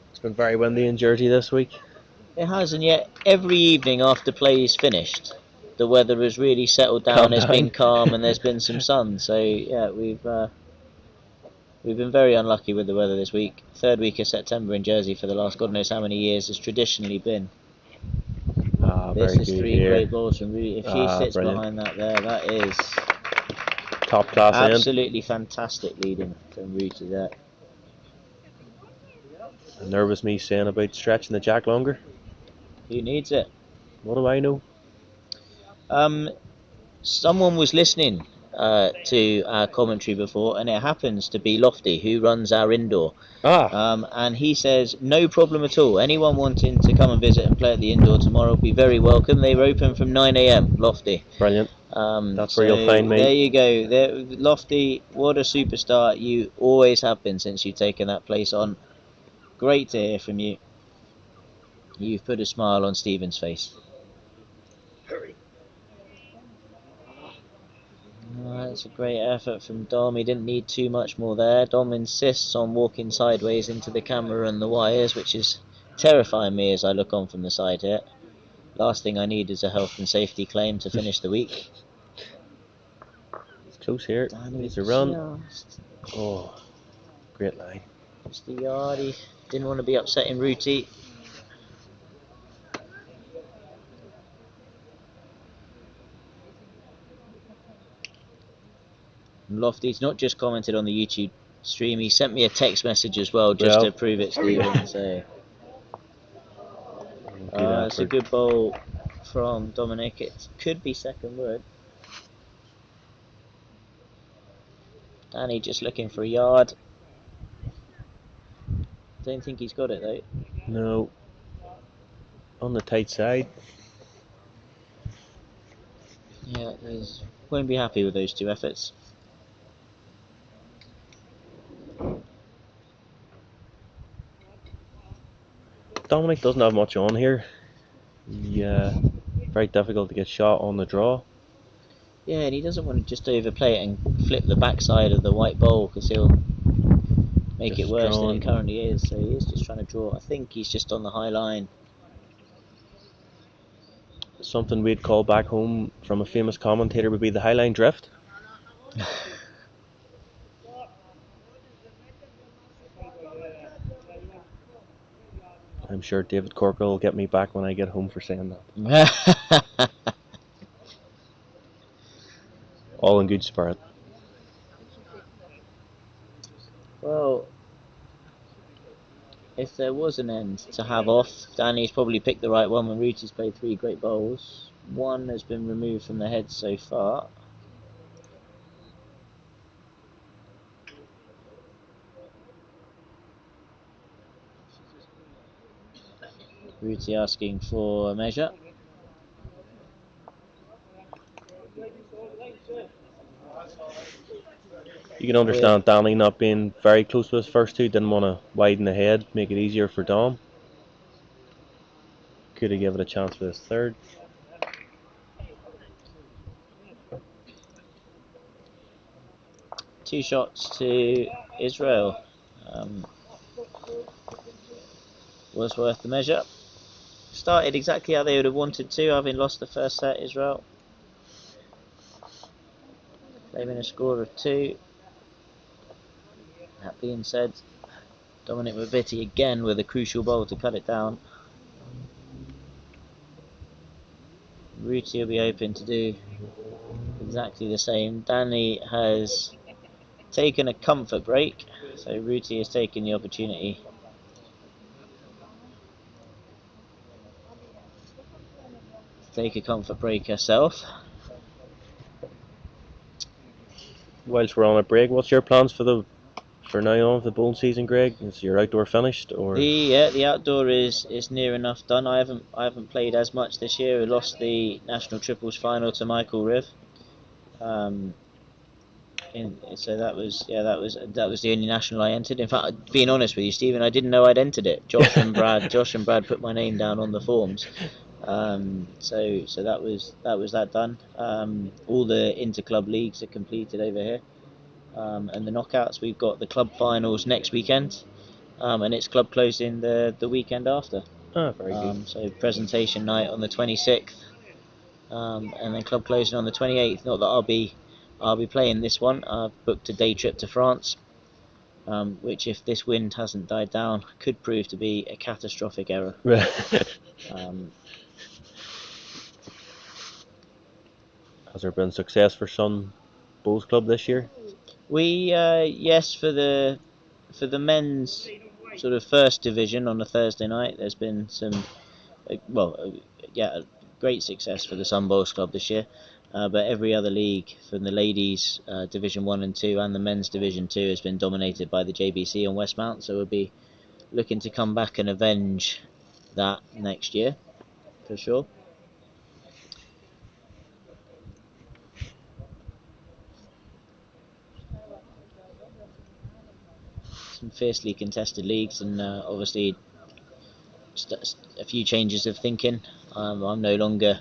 It's been very windy in Jersey this week. It has, and yet every evening after play is finished, the weather has really settled down. It's been calm and there's been some sun. So yeah, we've been very unlucky with the weather this week. 3rd week of September in Jersey for the last God knows how many years has traditionally been. This is 3 great balls from Rudy. If she sits behind that there, that is top class absolutely fantastic leading from Rudy there. Nervous me saying about stretching the jack longer. Who needs it? What do I know? Someone was listening to our commentary before, and it happens to be Lofty, who runs our indoor. And he says, no problem at all. Anyone wanting to come and visit and play at the indoor tomorrow will be very welcome. They're open from 9 AM, Lofty. Brilliant. That's where you'll find me. There you go. Lofty, what a superstar. You always have been since you've taken that place on. Great to hear from you. You've put a smile on Stephen's face. That's a great effort from Dom. He didn't need too much more there. Dom insists on walking sideways into the camera and the wires, which is terrifying me as I look on from the side here. Last thing I need is a health and safety claim to finish the week. It's close here. Needs a run. Oh, great line. Just the yard. He didn't want to be upsetting Ruti. Lofty's not just commented on the YouTube stream, he sent me a text message as well just to prove it, Stephen. So it's a good bowl from Dominic. It could be second word. Danny just looking for a yard. Don't think he's got it though. No. on the tight side. Yeah, won't be happy with those two efforts. Dominic doesn't have much on here. Very difficult to get shot on the draw. Yeah, and he doesn't want to just overplay it and flip the backside of the white bowl because he'll make it Just worse than drawing. it currently is. So he is just trying to draw. I think he's just on the high line. Something we'd call back home from a famous commentator would be the highline drift. I'm sure David Corker will get me back when I get home for saying that. All in good spirit. Well, if there was an end to have off, Danny's probably picked the right one when Ruti's played 3 great bowls. One has been removed from the head so far. Ruti asking for a measure. You can understand Danny not being very close to his first two, didn't want to widen the head, make it easier for Dom. Could have given it a chance for this third. Two shots to Israel. Was worth the measure. Started exactly how they would have wanted to, having lost the first set, Israel. Claiming a score of 2. That being said, Dominic Maviti again with a crucial bowl to cut it down. Ruti will be hoping to do exactly the same. Danny has taken a comfort break, so Ruti has taken the opportunity to take a comfort break herself. Whilst we're on a break, what's your plans for now on with the bowling season, Greg? Is your outdoor finished or? The outdoor is near enough done. I haven't played as much this year. I lost the national triples final to Michael Riv. So that was the only national I entered. In fact, being honest with you, Stephen, I didn't know I'd entered it. Josh and Brad put my name down on the forms. So that was that done. All the inter-club leagues are completed over here, and the knockouts. We've got the club finals next weekend, and it's club closing the weekend after. Very good. So presentation night on the 26th, and then club closing on the 28th. Not that I'll be playing this one. I've booked a day trip to France, which, if this wind hasn't died down, could prove to be a catastrophic error. Has there been success for Sun Bowls Club this year? We yes, for the men's sort of first division on a Thursday night, there's been some great success for the Sun Bowls Club this year. But every other league, from the ladies Division 1 and 2 and the men's Division 2, has been dominated by the JBC and Westmount. So we'll be looking to come back and avenge that next year, for sure. Some fiercely contested leagues, and obviously a few changes of thinking. I'm no longer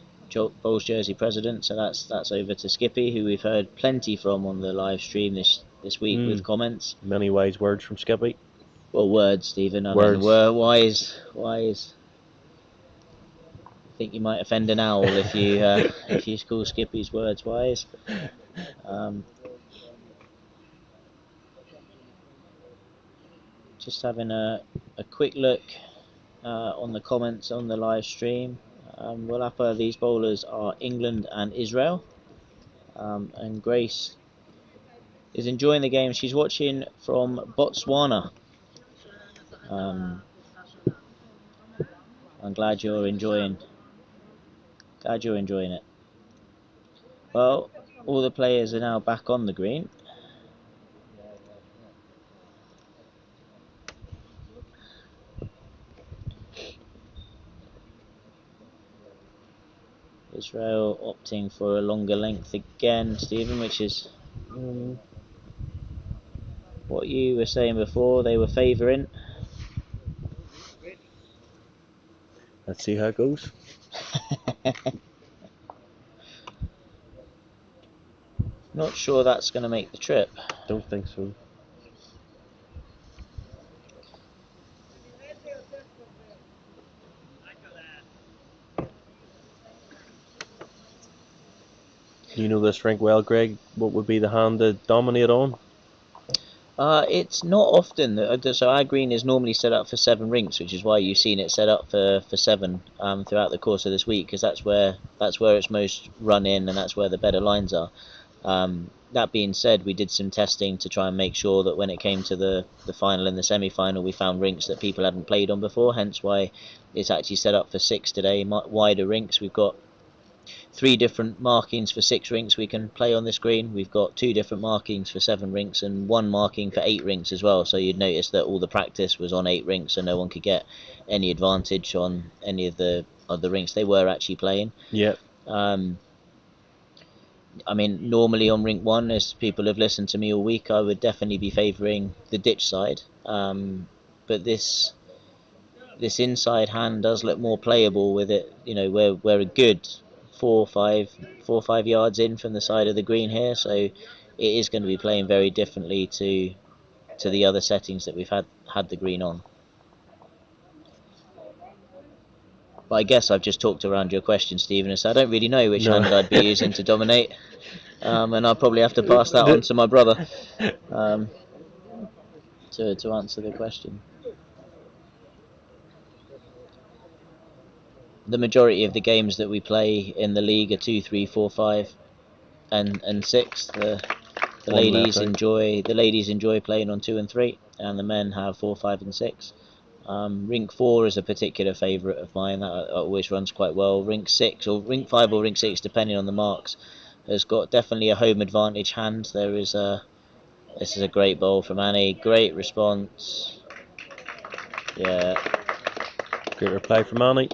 Bowls Jersey president, so that's over to Skippy, who we've heard plenty from on the live stream this week with comments. Many wise words from Skippy. Well, words, Stephen. I Words. mean, wise. I think you might offend an owl if you call Skippy's words wise. Just having a quick look on the comments on the live stream. Well, these bowlers are England and Israel, and Grace is enjoying the game. She's watching from Botswana. I'm glad you're enjoying it. Well, all the players are now back on the green. Israel opting for a longer length again, Stephen, which is what you were saying before. They were favouring. Let's see how it goes. Not sure that's going to make the trip. Don't think so. You know this rink well, Greg. What would be the hand to dominate on? It's not often that, so our green is normally set up for 7 rinks, which is why you've seen it set up for 7 throughout the course of this week, because that's where it's most run in, and that's where the better lines are. That being said, we did some testing to try and make sure that when it came to the final and the semi-final, we found rinks that people hadn't played on before, hence why it's actually set up for 6 today, wider rinks. We've got 3 different markings for 6 rinks we can play on this green. We've got 2 different markings for 7 rinks and 1 marking for 8 rinks as well. So you'd notice that all the practice was on 8 rinks, so no one could get any advantage on any of the rinks they were actually playing. Yeah. I mean, normally on rink 1, as people have listened to me all week, I would definitely be favouring the ditch side. But this inside hand does look more playable with it. You know, we're a good 4 or 5 yards in from the side of the green here, so it is going to be playing very differently to the other settings that we've had the green on. But I guess I've just talked around your question, Stephen, so I don't really know which hand I'd be using to dominate, and I'll probably have to pass that on to my brother to answer the question. The majority of the games that we play in the league are 2, 3, 4, 5, and 6. The ladies enjoy playing on 2 and 3, and the men have 4, 5, and 6. Rink 4 is a particular favourite of mine. That always runs quite well. Rink 6 or Rink 5 or Rink 6, depending on the marks, has got definitely a home advantage hand. This is a great bowl from Annie. Great response. Yeah. Great reply from Annie.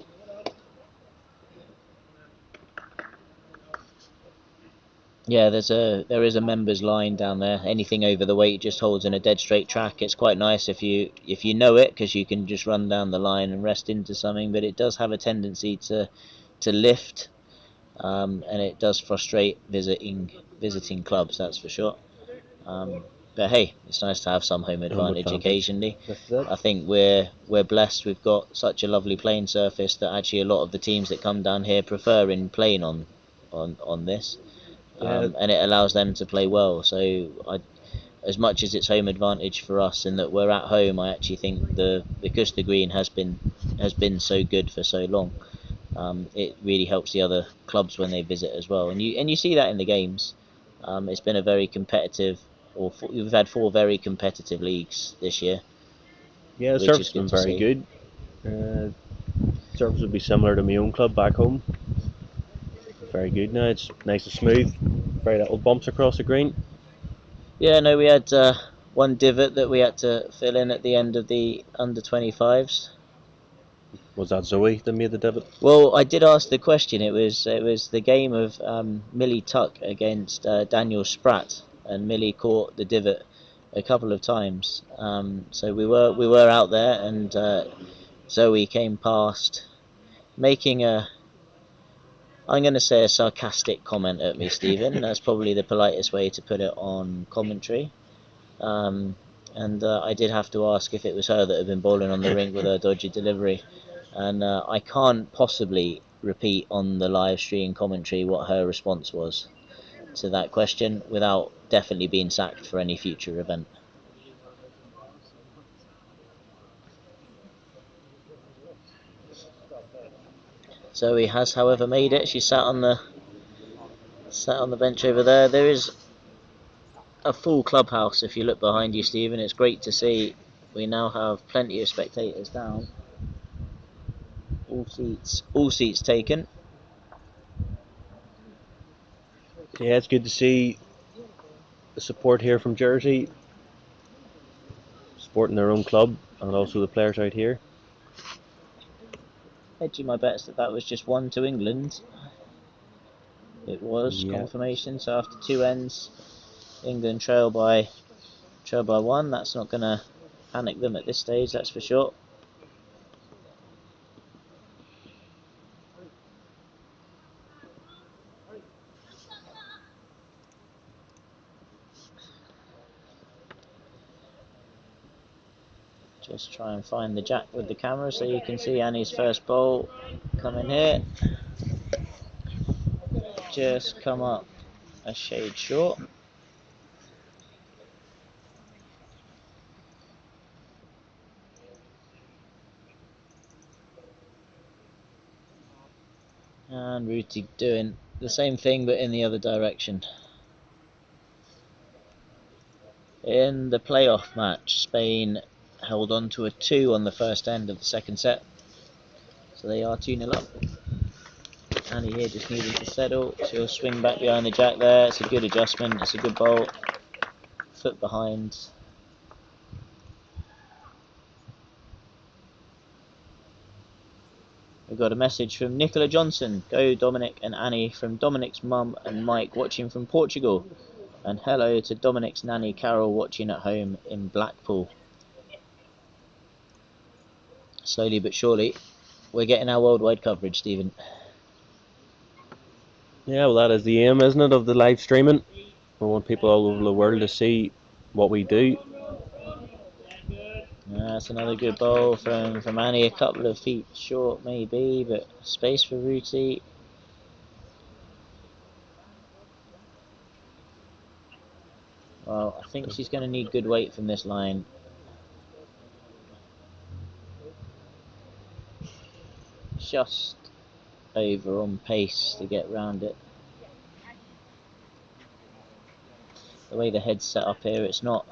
Yeah, there is a members line down there. Anything over the weight just holds in a dead straight track. It's quite nice if you know it, because you can just run down the line and rest into something. But it does have a tendency to lift, and it does frustrate visiting clubs. That's for sure. But hey, it's nice to have some home advantage occasionally. I think we're blessed. We've got such a lovely playing surface that actually a lot of the teams that come down here prefer in playing on this. And it allows them to play well. So as much as it's home advantage for us in that we're at home, I actually think because the green has been so good for so long, it really helps the other clubs when they visit as well. And you see that in the games. It's been a very competitive, we've had 4 very competitive leagues this year. Yeah, the service has been very good. Service would be similar to my own club back home. Very good now. It's nice and smooth. Very little bumps across the green. Yeah, no, we had 1 divot that we had to fill in at the end of the under 25s. Was that Zoe that made the divot? Well, I did ask the question. It was the game of Millie Tuck against Daniel Spratt, and Millie caught the divot a couple of times. So we were out there, and Zoe came past, making I'm going to say a sarcastic comment at me, Stephen. That's probably the politest way to put it on commentary. And I did have to ask if it was her that had been bowling on the rink with her dodgy delivery. And I can't possibly repeat on the live stream commentary what her response was to that question without definitely being sacked for any future event. Zoe has, however, made it. She sat on the bench over there. There is a full clubhouse if you look behind you, Stephen. It's great to see. We now have plenty of spectators down. All seats taken. Yeah, it's good to see the support here from Jersey, supporting their own club, and also the players out here. Hedging my bets that was just 1 to England. It was Yeah. confirmation. So after 2 ends, England trail by 1. That's not going to panic them at this stage, that's for sure. Just try and find the jack with the camera so you can see Annie's first bowl coming here. Just come up a shade short. And Ruti doing the same thing but in the other direction. In the playoff match, Spain held on to a 2 on the first end of the second set. So they are 2-0 up. Annie here just needing to settle. She'll swing back behind the jack there. It's a good adjustment. It's a good bowl. Foot behind. We've got a message from Nicola Johnson. Go Dominic and Annie from Dominic's mum and Mike watching from Portugal. And hello to Dominic's nanny Carol watching at home in Blackpool. Slowly but surely, we're getting our worldwide coverage, Stephen. Yeah, well, that is the aim, isn't it, of the live streaming? We want people all over the world to see what we do. That's another good bowl from Annie. A couple of feet short, maybe, but space for Ruti. Well, I think she's going to need good weight from this line. Just over on pace to get round it. The way the head's set up here, it's not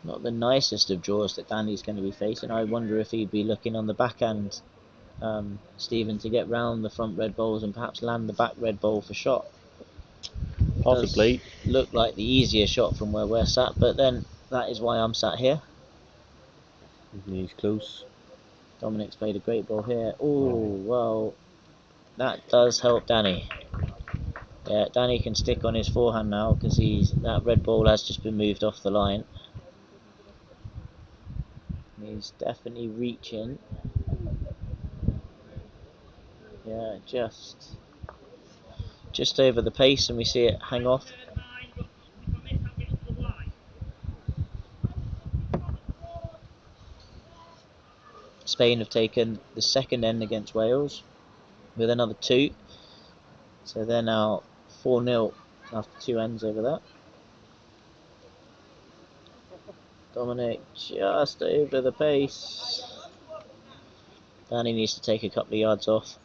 the nicest of draws that Danny's going to be facing. I wonder if he'd be looking on the backhand, Stephen, to get round the front red bowls and perhaps land the back red bowl for shot. Possibly. Does look like the easier shot from where we're sat, but then that is why I'm sat here. He's close. Dominic's played a great ball here. Oh, well, that does help Danny. Yeah, Danny can stick on his forehand now because that red ball has just been moved off the line. He's definitely reaching. Yeah, just over the pace, and we see it hang off. Spain have taken the second end against Wales with another 2. So they're now 4-0 after 2 ends over that. Dominic just over the pace. Danny needs to take a couple of yards off.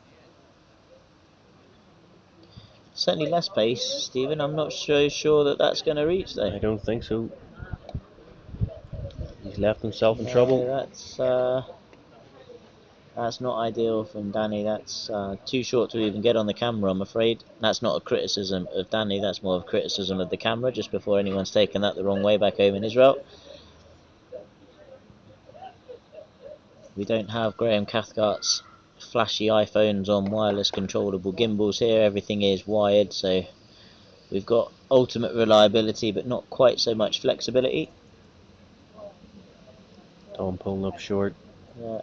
Certainly less pace, Stephen. I'm not so sure that that's going to reach though. I don't think so. He's left himself in trouble. That's not ideal from Danny. That's too short to even get on the camera, I'm afraid. That's not a criticism of Danny, that's more of a criticism of the camera, just before anyone's taken that the wrong way back home in Israel. We don't have Graham Cathcart's flashy iPhones on wireless controllable gimbals here. Everything is wired, so we've got ultimate reliability, but not quite so much flexibility. Tom pulling up short. Yeah.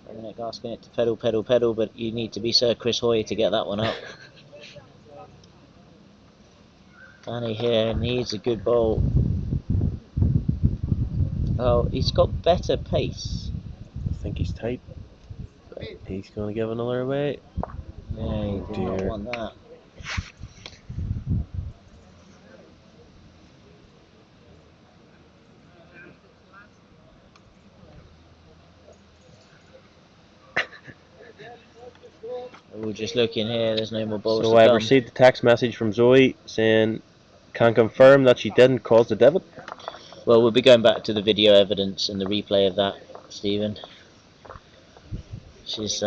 Dominic asking it to pedal, pedal, pedal, but you need to be Sir Chris Hoy to get that one up. Danny here needs a good bowl. Oh, he's got better pace. I think he's tight. He's going to give another away. Yeah, he did not want that. We're just looking here, there's no more balls So to I come. received a text message from Zoe saying, can confirm that she didn't cause the divot. Well, we'll be going back to the video evidence and the replay of that, Stephen. She's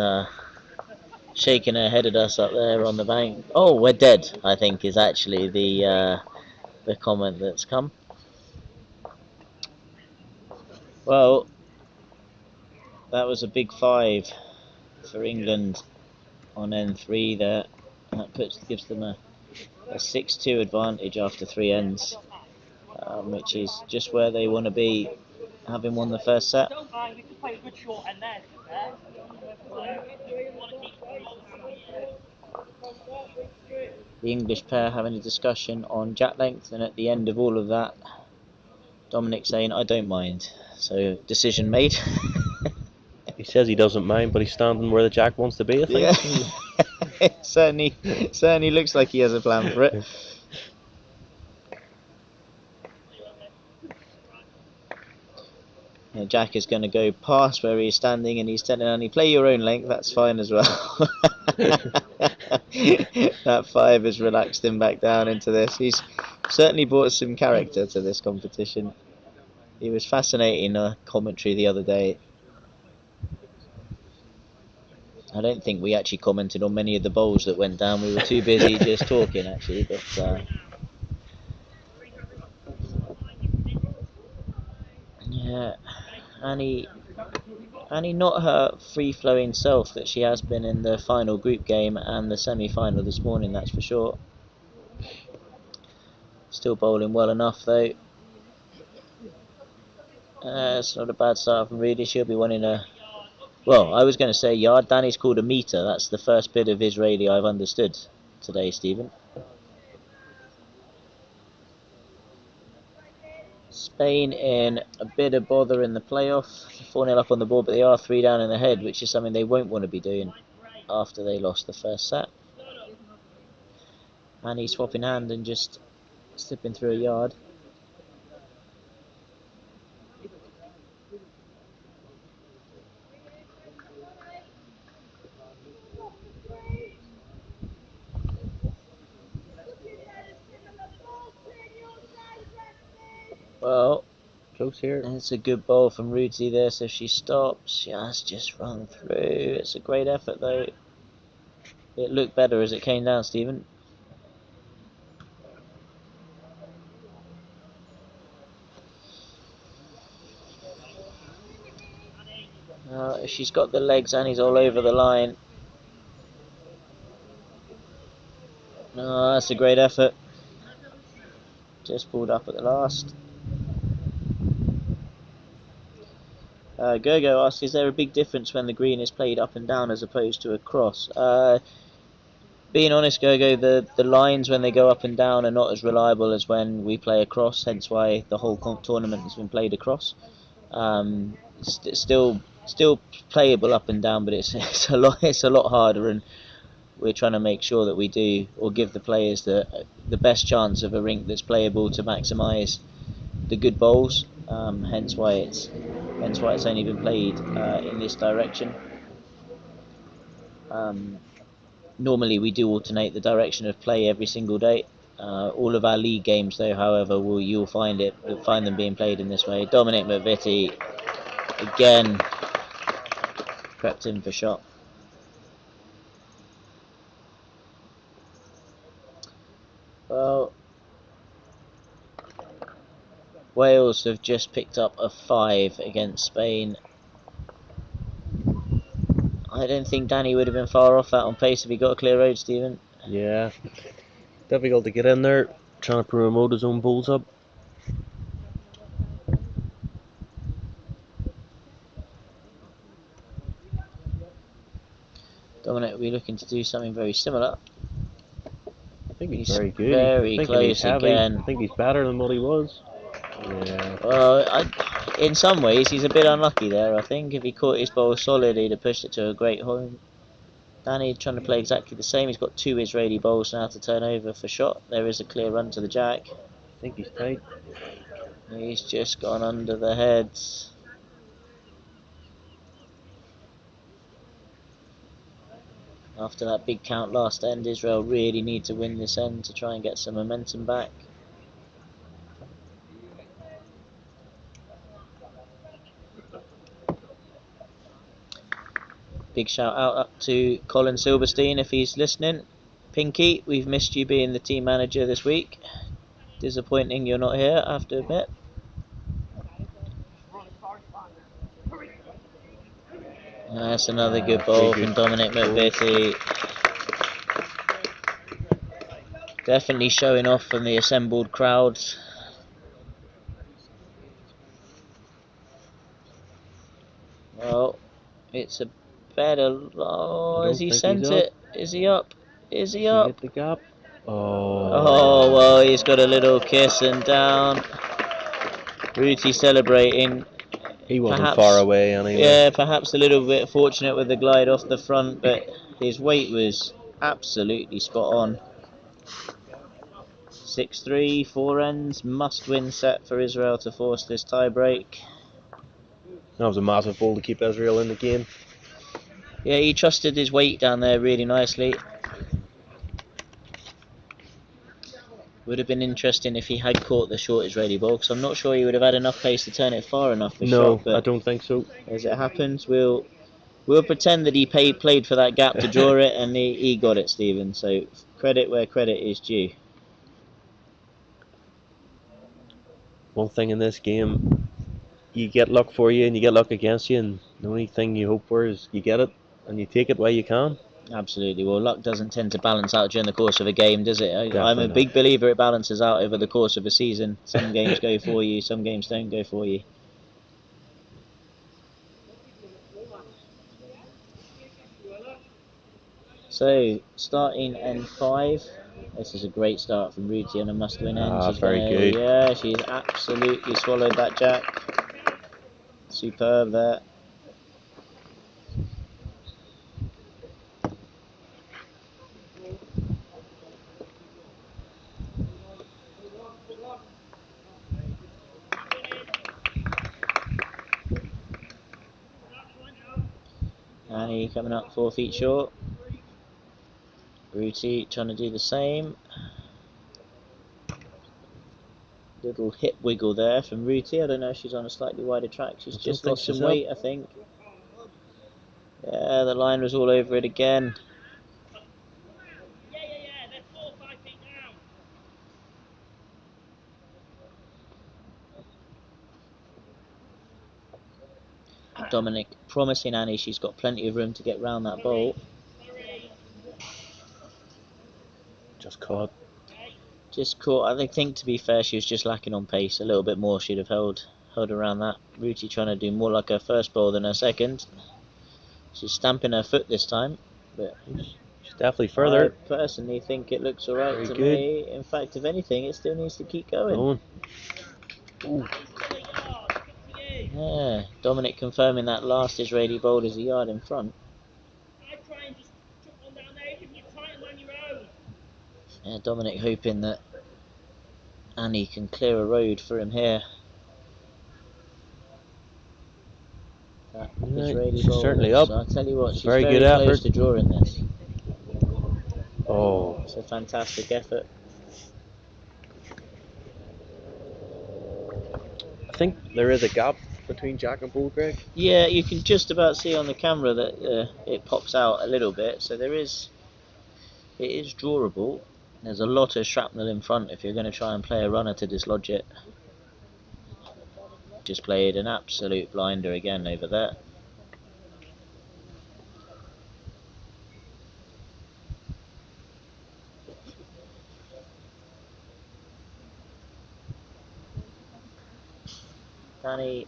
shaking her head at us up there on the bank. Oh, we're dead, I think, is actually the comment that's come. Well, that was a big 5 for England. on N3 there. That gives them a 6-2 advantage after 3 ends, which is just where they want to be, having won the first set. The English pair having a discussion on jack length, and at the end of all of that, Dominic saying, "I don't mind." So, decision made. He says he doesn't mind, but he's standing where the jack wants to be, I think. Yeah. It certainly looks like he has a plan for it. Yeah, Jack is going to go past where he's standing, and he's telling Annie, "Play your own length, that's fine as well." That 5 has relaxed him back down into this. He's certainly brought some character to this competition. He was fascinating commentary the other day. I don't think we actually commented on many of the bowls that went down. We were too busy just talking, actually. But yeah, Annie not her free-flowing self that she has been in the final group game and the semi-final this morning, that's for sure. Still bowling well enough though. It's not a bad start from Rudy. She'll be wanting a... Well, I was going to say yard. Danny's called a metre. That's the first bit of Israeli I've understood today, Stephen. Spain in a bit of bother in the playoff. 4-0 up on the board, but they are 3 down in the head, which is something they won't want to be doing after they lost the first set. Annie swapping hand and just slipping through a yard. Well, Close here. it's a good bowl from Rudy there, so if she stops, she has just run through. It's a great effort though. It looked better as it came down, Stephen. If she's got the legs, Annie's all over the line. No, that's a great effort. Just pulled up at the last. Gergo asks, is there a big difference when the green is played up and down as opposed to across? Being honest, Gergo, the lines when they go up and down are not as reliable as when we play across, hence why the whole tournament has been played across. Still playable up and down, but it's a lot harder, and we're trying to make sure that we do, or give the players the best chance of a rink that's playable to maximise the good bowls. Hence why it's only been played in this direction. Normally we do alternate the direction of play every single day. All of our league games, though, however, you'll find them being played in this way. Dominic McVitie again crept in for shot. Well, Wales have just picked up a 5 against Spain. I don't think Danny would have been far off that on pace if he got a clear road, Stephen. Yeah. Difficult to get in there, trying to promote his own bowls up. Dominic will be looking to do something very similar. I think he's very good. Very close he's heavy. again. I think he's better than what he was. Yeah. Well, in some ways he's a bit unlucky there. I think if he caught his bowl solid, he'd have pushed it to a great home. Danny trying to play exactly the same. He's got 2 Israeli bowls now to turn over for shot. There is a clear run to the jack. I think he's tight. He's just gone under the heads. After that big count last end, Israel really need to win this end to try and get some momentum back. Big shout out up to Colin Silverstein if he's listening. Pinky, we've missed you being the team manager this week. Disappointing you're not here, I have to admit. That's another good ball from Dominic McVitie. Definitely showing off from the assembled crowds. Well, it's a better. Oh, has he sent it? Is he up? Is he up? Hit the gap. Oh, well, he's got a little kiss and down. Ruti celebrating. He wasn't Perhaps, far away anyway. Yeah, perhaps a little bit fortunate with the glide off the front, but his weight was absolutely spot on. 6-3, 4 ends, must-win set for Israel to force this tie-break. That was a massive ball to keep Israel in the game. Yeah, he trusted his weight down there really nicely. Would have been interesting if he had caught the short Israeli ball, because I'm not sure he would have had enough pace to turn it far enough for shot. But I don't think so. As it happens, we'll pretend that he played for that gap to draw it, and he got it, Stephen. So credit where credit is due. One thing in this game, you get luck for you and you get luck against you, and the only thing you hope for is you get it and you take it while you can. Absolutely. Well, luck doesn't tend to balance out during the course of a game, does it? I'm a not. big believer it balances out over the course of a season. Some games go for you, some games don't go for you. So, starting N5. This is a great start from Ruti on a must-win end. She's Very good. Yeah, she's absolutely swallowed that jack. Superb there. Annie coming up 4 feet short. Ruti trying to do the same. Little hip wiggle there from Ruti. I don't know if she's on a slightly wider track. She's just lost some weight, I think. Yeah, the line was all over it again. Dominic promising Annie she's got plenty of room to get round that bowl. Just caught. Just caught. I think to be fair, she was just lacking on pace. A little bit more she'd have held around that. Ruti trying to do more like her first bowl than her second. She's stamping her foot this time, but she's definitely further. I personally think it looks alright to me. In fact, if anything, it still needs to keep going. Ooh. Yeah, Dominic confirming that last Israeli bowl is a yard in front. Yeah, Dominic hoping that Annie can clear a road for him here. That Israeli bowl certainly up. I'll tell you what, she's very very good close effort to drawing this. Oh, it's a fantastic effort. I think there is a gap between Jack and Bull, Greg. Yeah, you can just about see on the camera that it pops out a little bit, so it is drawable. There's a lot of shrapnel in front if you're going to try and play a runner to dislodge it. Just played an absolute blinder again over there. Danny,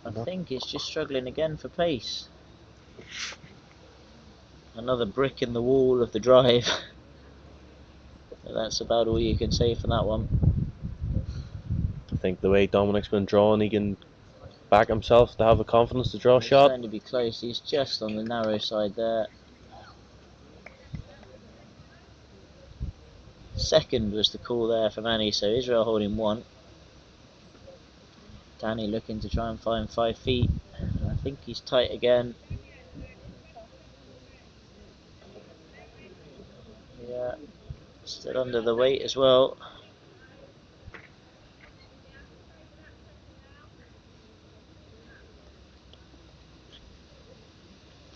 I think it's just struggling again for pace. Another brick in the wall of the drive. But that's about all you can say for that one. I think the way Dominic's been drawn, he can back himself to have the confidence to draw a shot. Starting to be close. He's just on the narrow side there. Second was the call there from Annie, so Israel holding 1. Danny looking to try and find 5 feet. I think he's tight again. Yeah, still under the weight as well.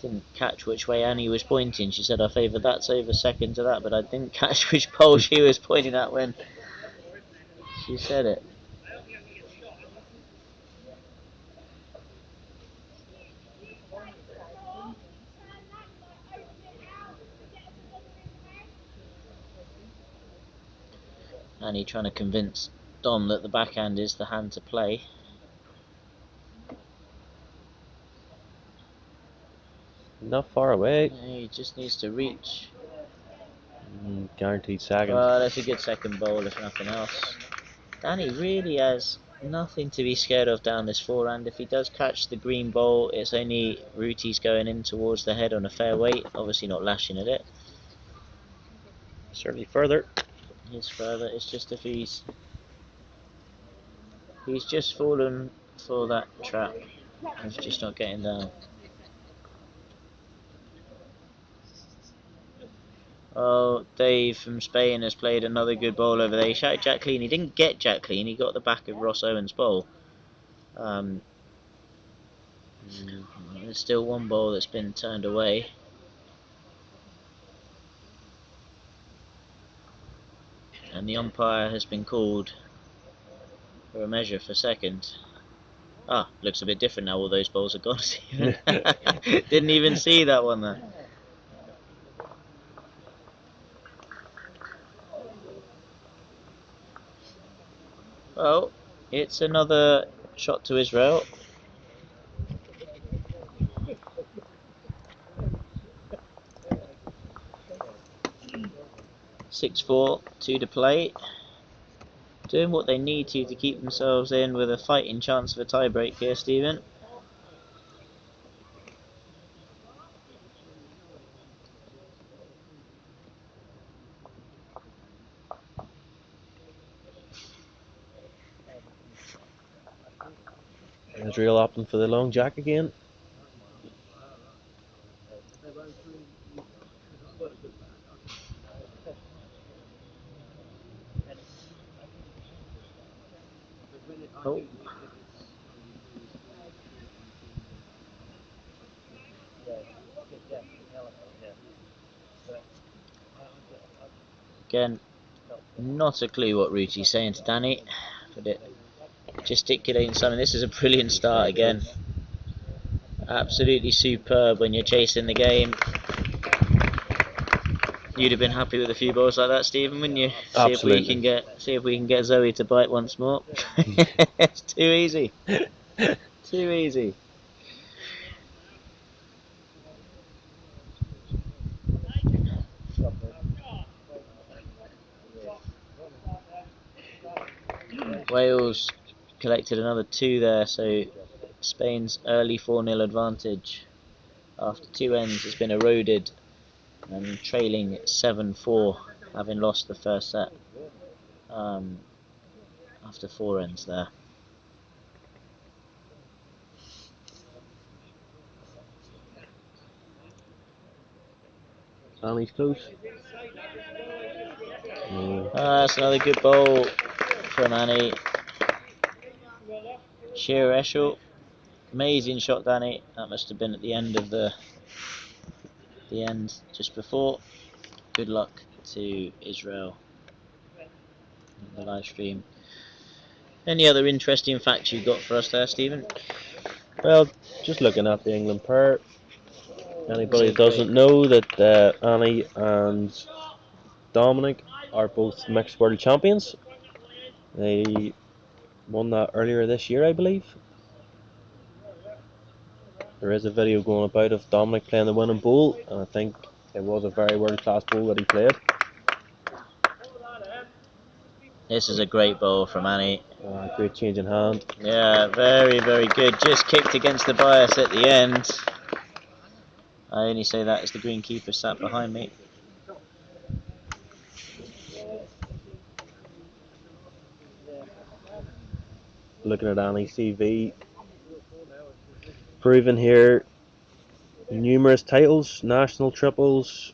Didn't catch which way Annie was pointing. She said I favour that over second to that, but I didn't catch which pole she was pointing at when she said it. Danny trying to convince Dom that the backhand is the hand to play. Not far away. He just needs to reach. Guaranteed second. Well, that's a good second bowl if nothing else. Danny really has nothing to be scared of down this forehand. If he does catch the green bowl, it's only Ruti's going in towards the head on a fair weight, obviously not lashing at it. Certainly further. He's further, it's just if he's just fallen for that trap of just not getting down. Oh, Dave from Spain has played another good bowl over there. He shouted Jack Clean. He didn't get Jack Clean, he got the back of Ross Owen's bowl. There's still one bowl that's been turned away. And the umpire has been called for a measure for second. Ah, looks a bit different now, all those bowls are gone. Didn't even see that one there. Well, it's another shot to Israel. (6-4), 2 to play. Doing what they need to keep themselves in with a fighting chance of a tie-break here, Stephen. Israel opting for the long jack again. Oh. Again, not a clue what Ruti's saying to Danny, but it gesticulating something. This is a brilliant start again. Absolutely superb when you're chasing the game. You'd have been happy with a few balls like that, Stephen, wouldn't you? Absolutely. See if we can get Zoe to bite once more. It's too easy. Too easy. Wales collected another 2 there, so Spain's early 4-0 advantage after 2 ends has been eroded, and trailing 7-4, having lost the first set after 4 ends there. Annie's close. That's another good bowl from Annie. Shearer Eshel. Amazing shot, Danny. That must have been at the end of the end just before. Good luck to Israel in the live stream. Any other interesting facts you got for us there, Stephen? Well, just looking at the England pair, anybody doesn't know that Annie and Dominic are both mixed world champions. They won that earlier this year, I believe. There is a video going about of Dominic playing the winning bowl, and I think it was a very world class bowl that he played. This is a great bowl from Annie. Great change in hand. Yeah, very, very good. Just kicked against the bias at the end. I only say that as the greenkeeper sat behind me. Looking at Annie's CV, proven here numerous titles, national triples,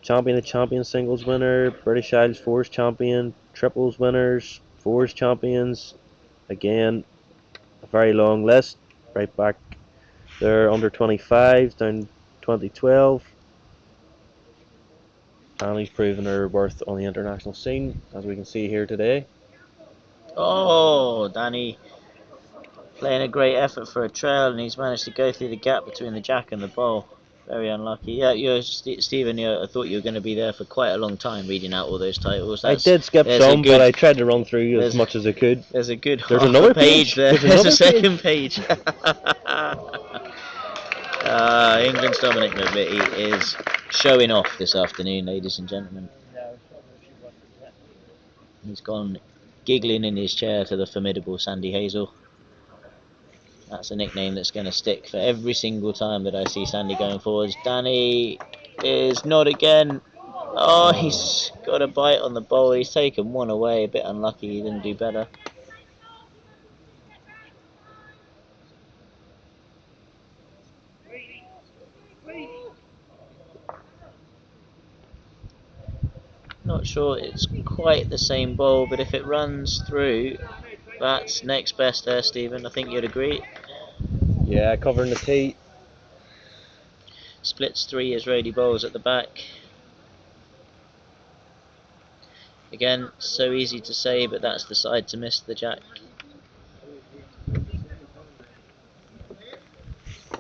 champion of champions singles winner, British Isles fours champion, triples winners, fours champions. Again, a very long list, right back there under 25 down 2012. Annie's proven her worth on the international scene, as we can see here today. Oh, Danny playing a great effort for a trail, and he's managed to go through the gap between the jack and the bowl. Very unlucky. Yeah, Stephen. I thought you were going to be there for quite a long time reading out all those titles. I did skip there's a some, but good I tried to run through as there's much as I could. there's a good There's half a another page there. There's There's a another second page. England's Dominic McVitie is showing off this afternoon, ladies and gentlemen. He's gone giggling in his chair to the formidable Sandy Hazel. That's a nickname that's going to stick for every single time that I see Sandy going forwards. Danny is not again. Oh, he's got a bite on the bowl. He's taken one away. A bit unlucky. He didn't do better. Not sure it's quite the same bowl, but if it runs through, that's next best there, Stephen. I think you'd agree. Yeah, covering the tee. Splits 3 Israeli bowls at the back. Again, so easy to say, but that's the side to miss the jack. I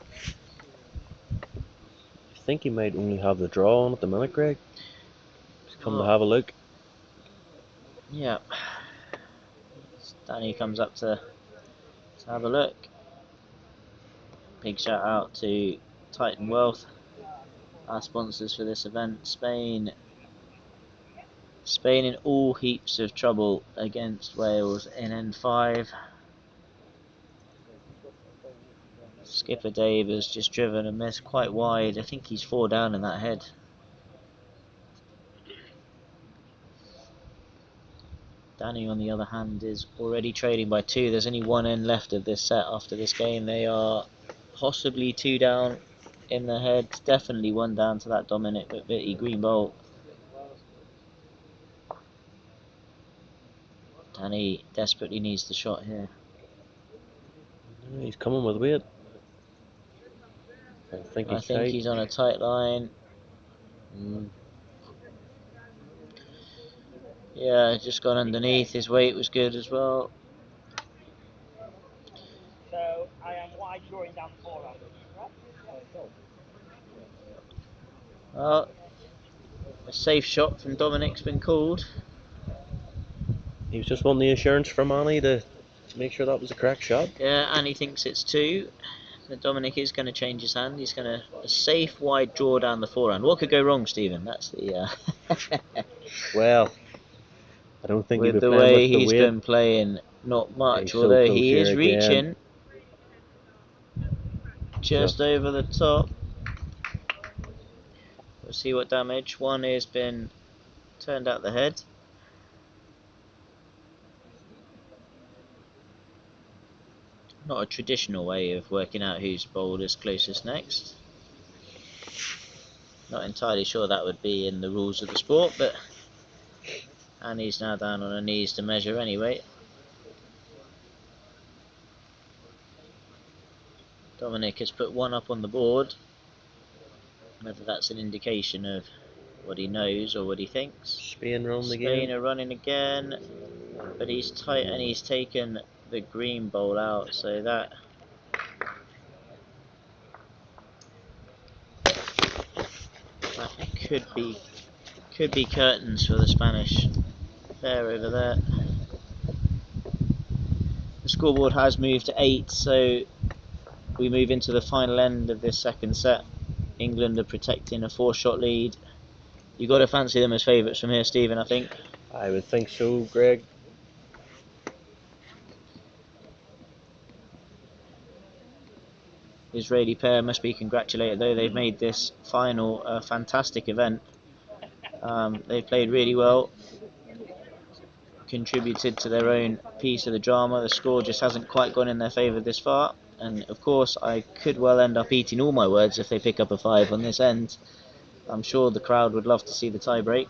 think he might only have the draw on at the minute, Greg. Just come to have a look. Yeah. Danny comes up to have a look. Big shout out to Titan Wealth, our sponsors for this event. Spain in all heaps of trouble against Wales in N5. Skipper Dave has just driven a miss quite wide. I think he's 4 down in that head. Danny, on the other hand, is already trading by 2. There's only 1 end left of this set after this game. They are possibly 2 down in the head. Definitely 1 down to that Dominic McVitie green bowl. Danny desperately needs the shot here. He's coming with weight. I think he's on a tight line. Yeah, just gone underneath. His weight was good as well. So I am wide drawing down the forehand. Well, a safe shot from Dominic's been called. He was just wanting the assurance from Annie to make sure that was the correct shot. Yeah, and he thinks it's 2. So Dominic is going to change his hand. He's going to a safe wide draw down the forehand. What could go wrong, Stephen? That's the. Well, I don't think with he'd be the playing way with the he's weight. been playing, not much. He's so although close he here is again. reaching just over the top. We'll see what damage. 1 has been turned out the head. Not a traditional way of working out whose bowl is closest next. Not entirely sure that would be in the rules of the sport, but Annie's now down on her knees to measure anyway. Dominic has put 1 up on the board. Whether that's an indication of what he knows or what he thinks. Spain running again. Spain are running again, but he's tight and he's taken the green bowl out, so that could be curtains for the Spanish pair over there. The scoreboard has moved to 8, so we move into the final end of this second set. England are protecting a 4-shot lead. You've got to fancy them as favourites from here, Stephen, I think. I would think so, Greg. The Israeli pair must be congratulated, though. They've made this final a fantastic event. They've played really well, contributed to their own piece of the drama. The score just hasn't quite gone in their favour this far, and of course I could well end up eating all my words if they pick up a 5 on this end. I'm sure the crowd would love to see the tie break.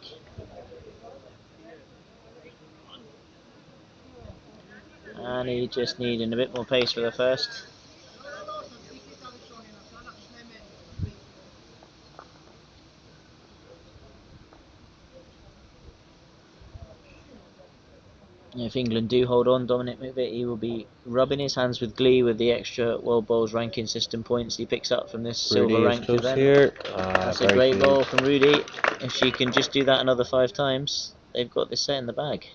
And he just needing a bit more pace for the first. If England do hold on, Dominic McVitie will be rubbing his hands with glee with the extra World Bowls ranking system points he picks up from this silver Rudy is ranked close event. here. That's a Very great good. ball from Rudy. If she can just do that another 5 times, they've got this set in the bag.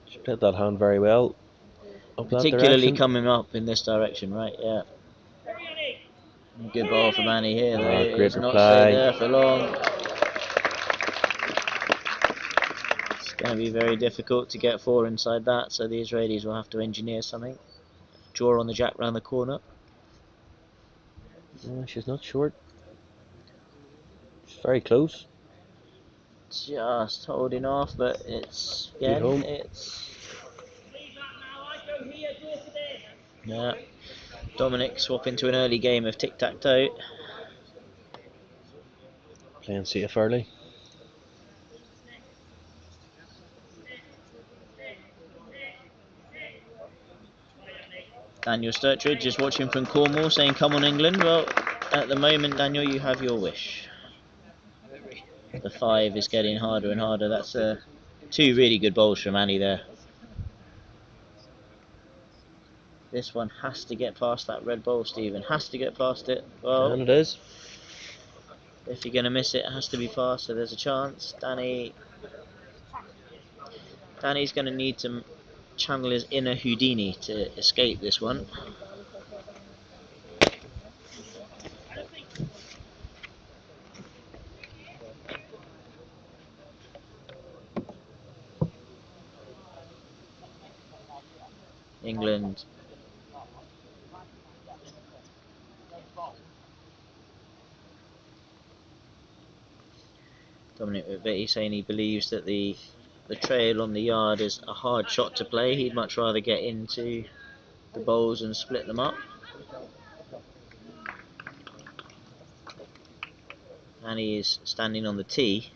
She played that hand very well. Up that Particularly direction. coming up in this direction, right? Yeah. Good ball from Annie here, though. Great It's not reply. stayed there for long. It's going to be very difficult to get 4 inside that, so the Israelis will have to engineer something. Draw on the jack round the corner. She's not short. She's very close. Just holding off, but it's again, home. it's yeah. Dominic swapping to an early game of tic-tac-toe. Playing safe early. Daniel Sturtridge is watching from Cornwall, saying, "Come on, England." Well, at the moment, Daniel, you have your wish. The 5 is getting harder and harder. That's 2 really good bowls from Annie there. This one has to get past that red bowl, Stephen. Has to get past it. Well, And it is. if you're going to miss it, it has to be fast, so there's a chance. Danny's going to need to channel his inner Houdini to escape this one. England. Dominic McVitie saying he believes that the trail on the yard is a hard shot to play. He'd much rather get into the bowls and split them up. Annie is standing on the tee,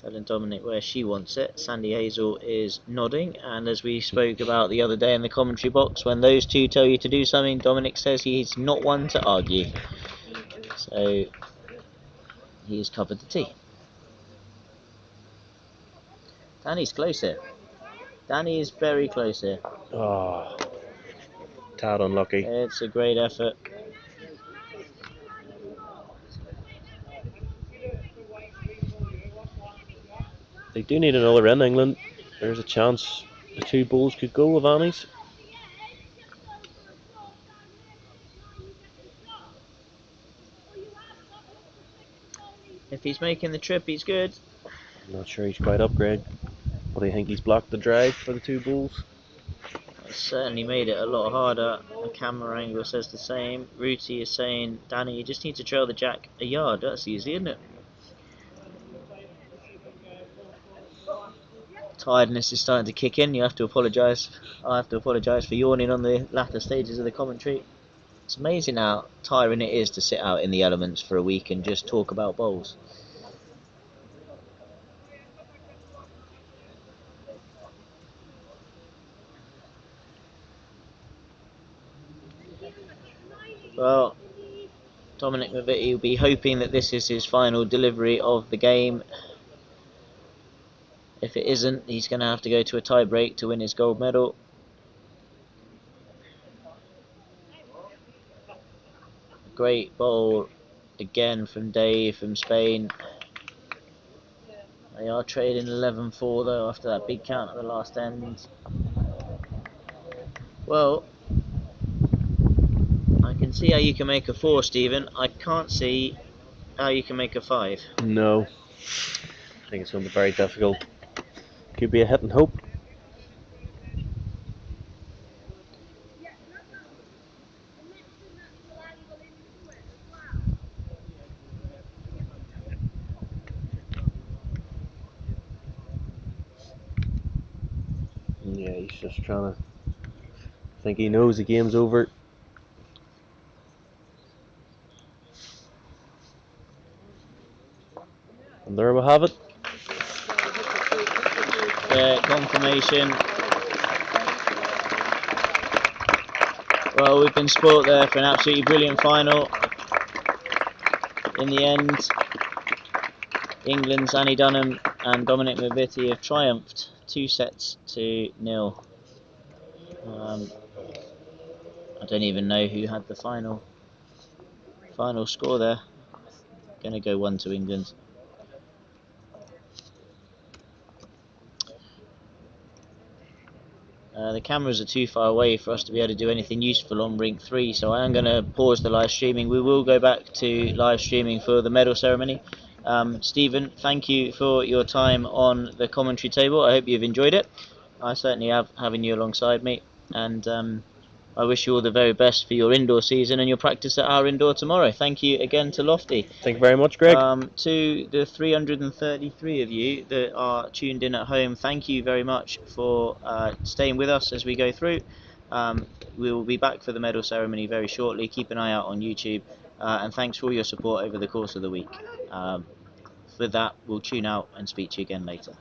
telling Dominic where she wants it. Sandy Hazel is nodding, and as we spoke about the other day in the commentary box, when those two tell you to do something, Dominic says he's not one to argue. So he's covered the tee. Danny's close here. Danny is very close here. Oh, tad unlucky. It's a great effort. They do need another in, England. There's a chance the 2 bowls could go with Annie's. If he's making the trip, he's good. I'm not sure he's quite up, Greg. But I think he's blocked the drive for the 2 bowls. It's certainly made it a lot harder. The camera angle says the same. Ruti is saying, Danny, you just need to trail the jack a yard. That's easy, isn't it? Tiredness is starting to kick in. You have to apologise. I have to apologise for yawning on the latter stages of the commentary. It's amazing how tiring it is to sit out in the elements for a week and just talk about bowls. Well, Dominic McVitie will be hoping that this is his final delivery of the game. If it isn't, he's going to have to go to a tie break to win his gold medal. Great bowl again from Dave from Spain. They are trading 11-4 though after that big count at the last end. Well, I can see how you can make a 4, Stephen. I can't see how you can make a 5. No. I think it's going to be very difficult. Could be a hit and hope. Yeah, he's just trying to. I think he knows the game's over. And there we have it. Yeah, confirmation. Well, we've been spoilt there for an absolutely brilliant final. In the end, England's Annie Dunham and Dominic Maviti have triumphed 2-0. I don't even know who had the final score there. Gonna go 1 to England. The cameras are too far away for us to be able to do anything useful on rink 3, so I am going to pause the live streaming. We will go back to live streaming for the medal ceremony. Stephen, thank you for your time on the commentary table. I hope you've enjoyed it. I certainly have, having you alongside me, and I wish you all the very best for your indoor season and your practice at our indoor tomorrow. Thank you again to Lofty. Thank you very much, Greg. To the 333 of you that are tuned in at home, thank you very much for staying with us as we go through. We will be back for the medal ceremony very shortly. Keep an eye out on YouTube, and thanks for all your support over the course of the week. With that, we'll tune out and speak to you again later.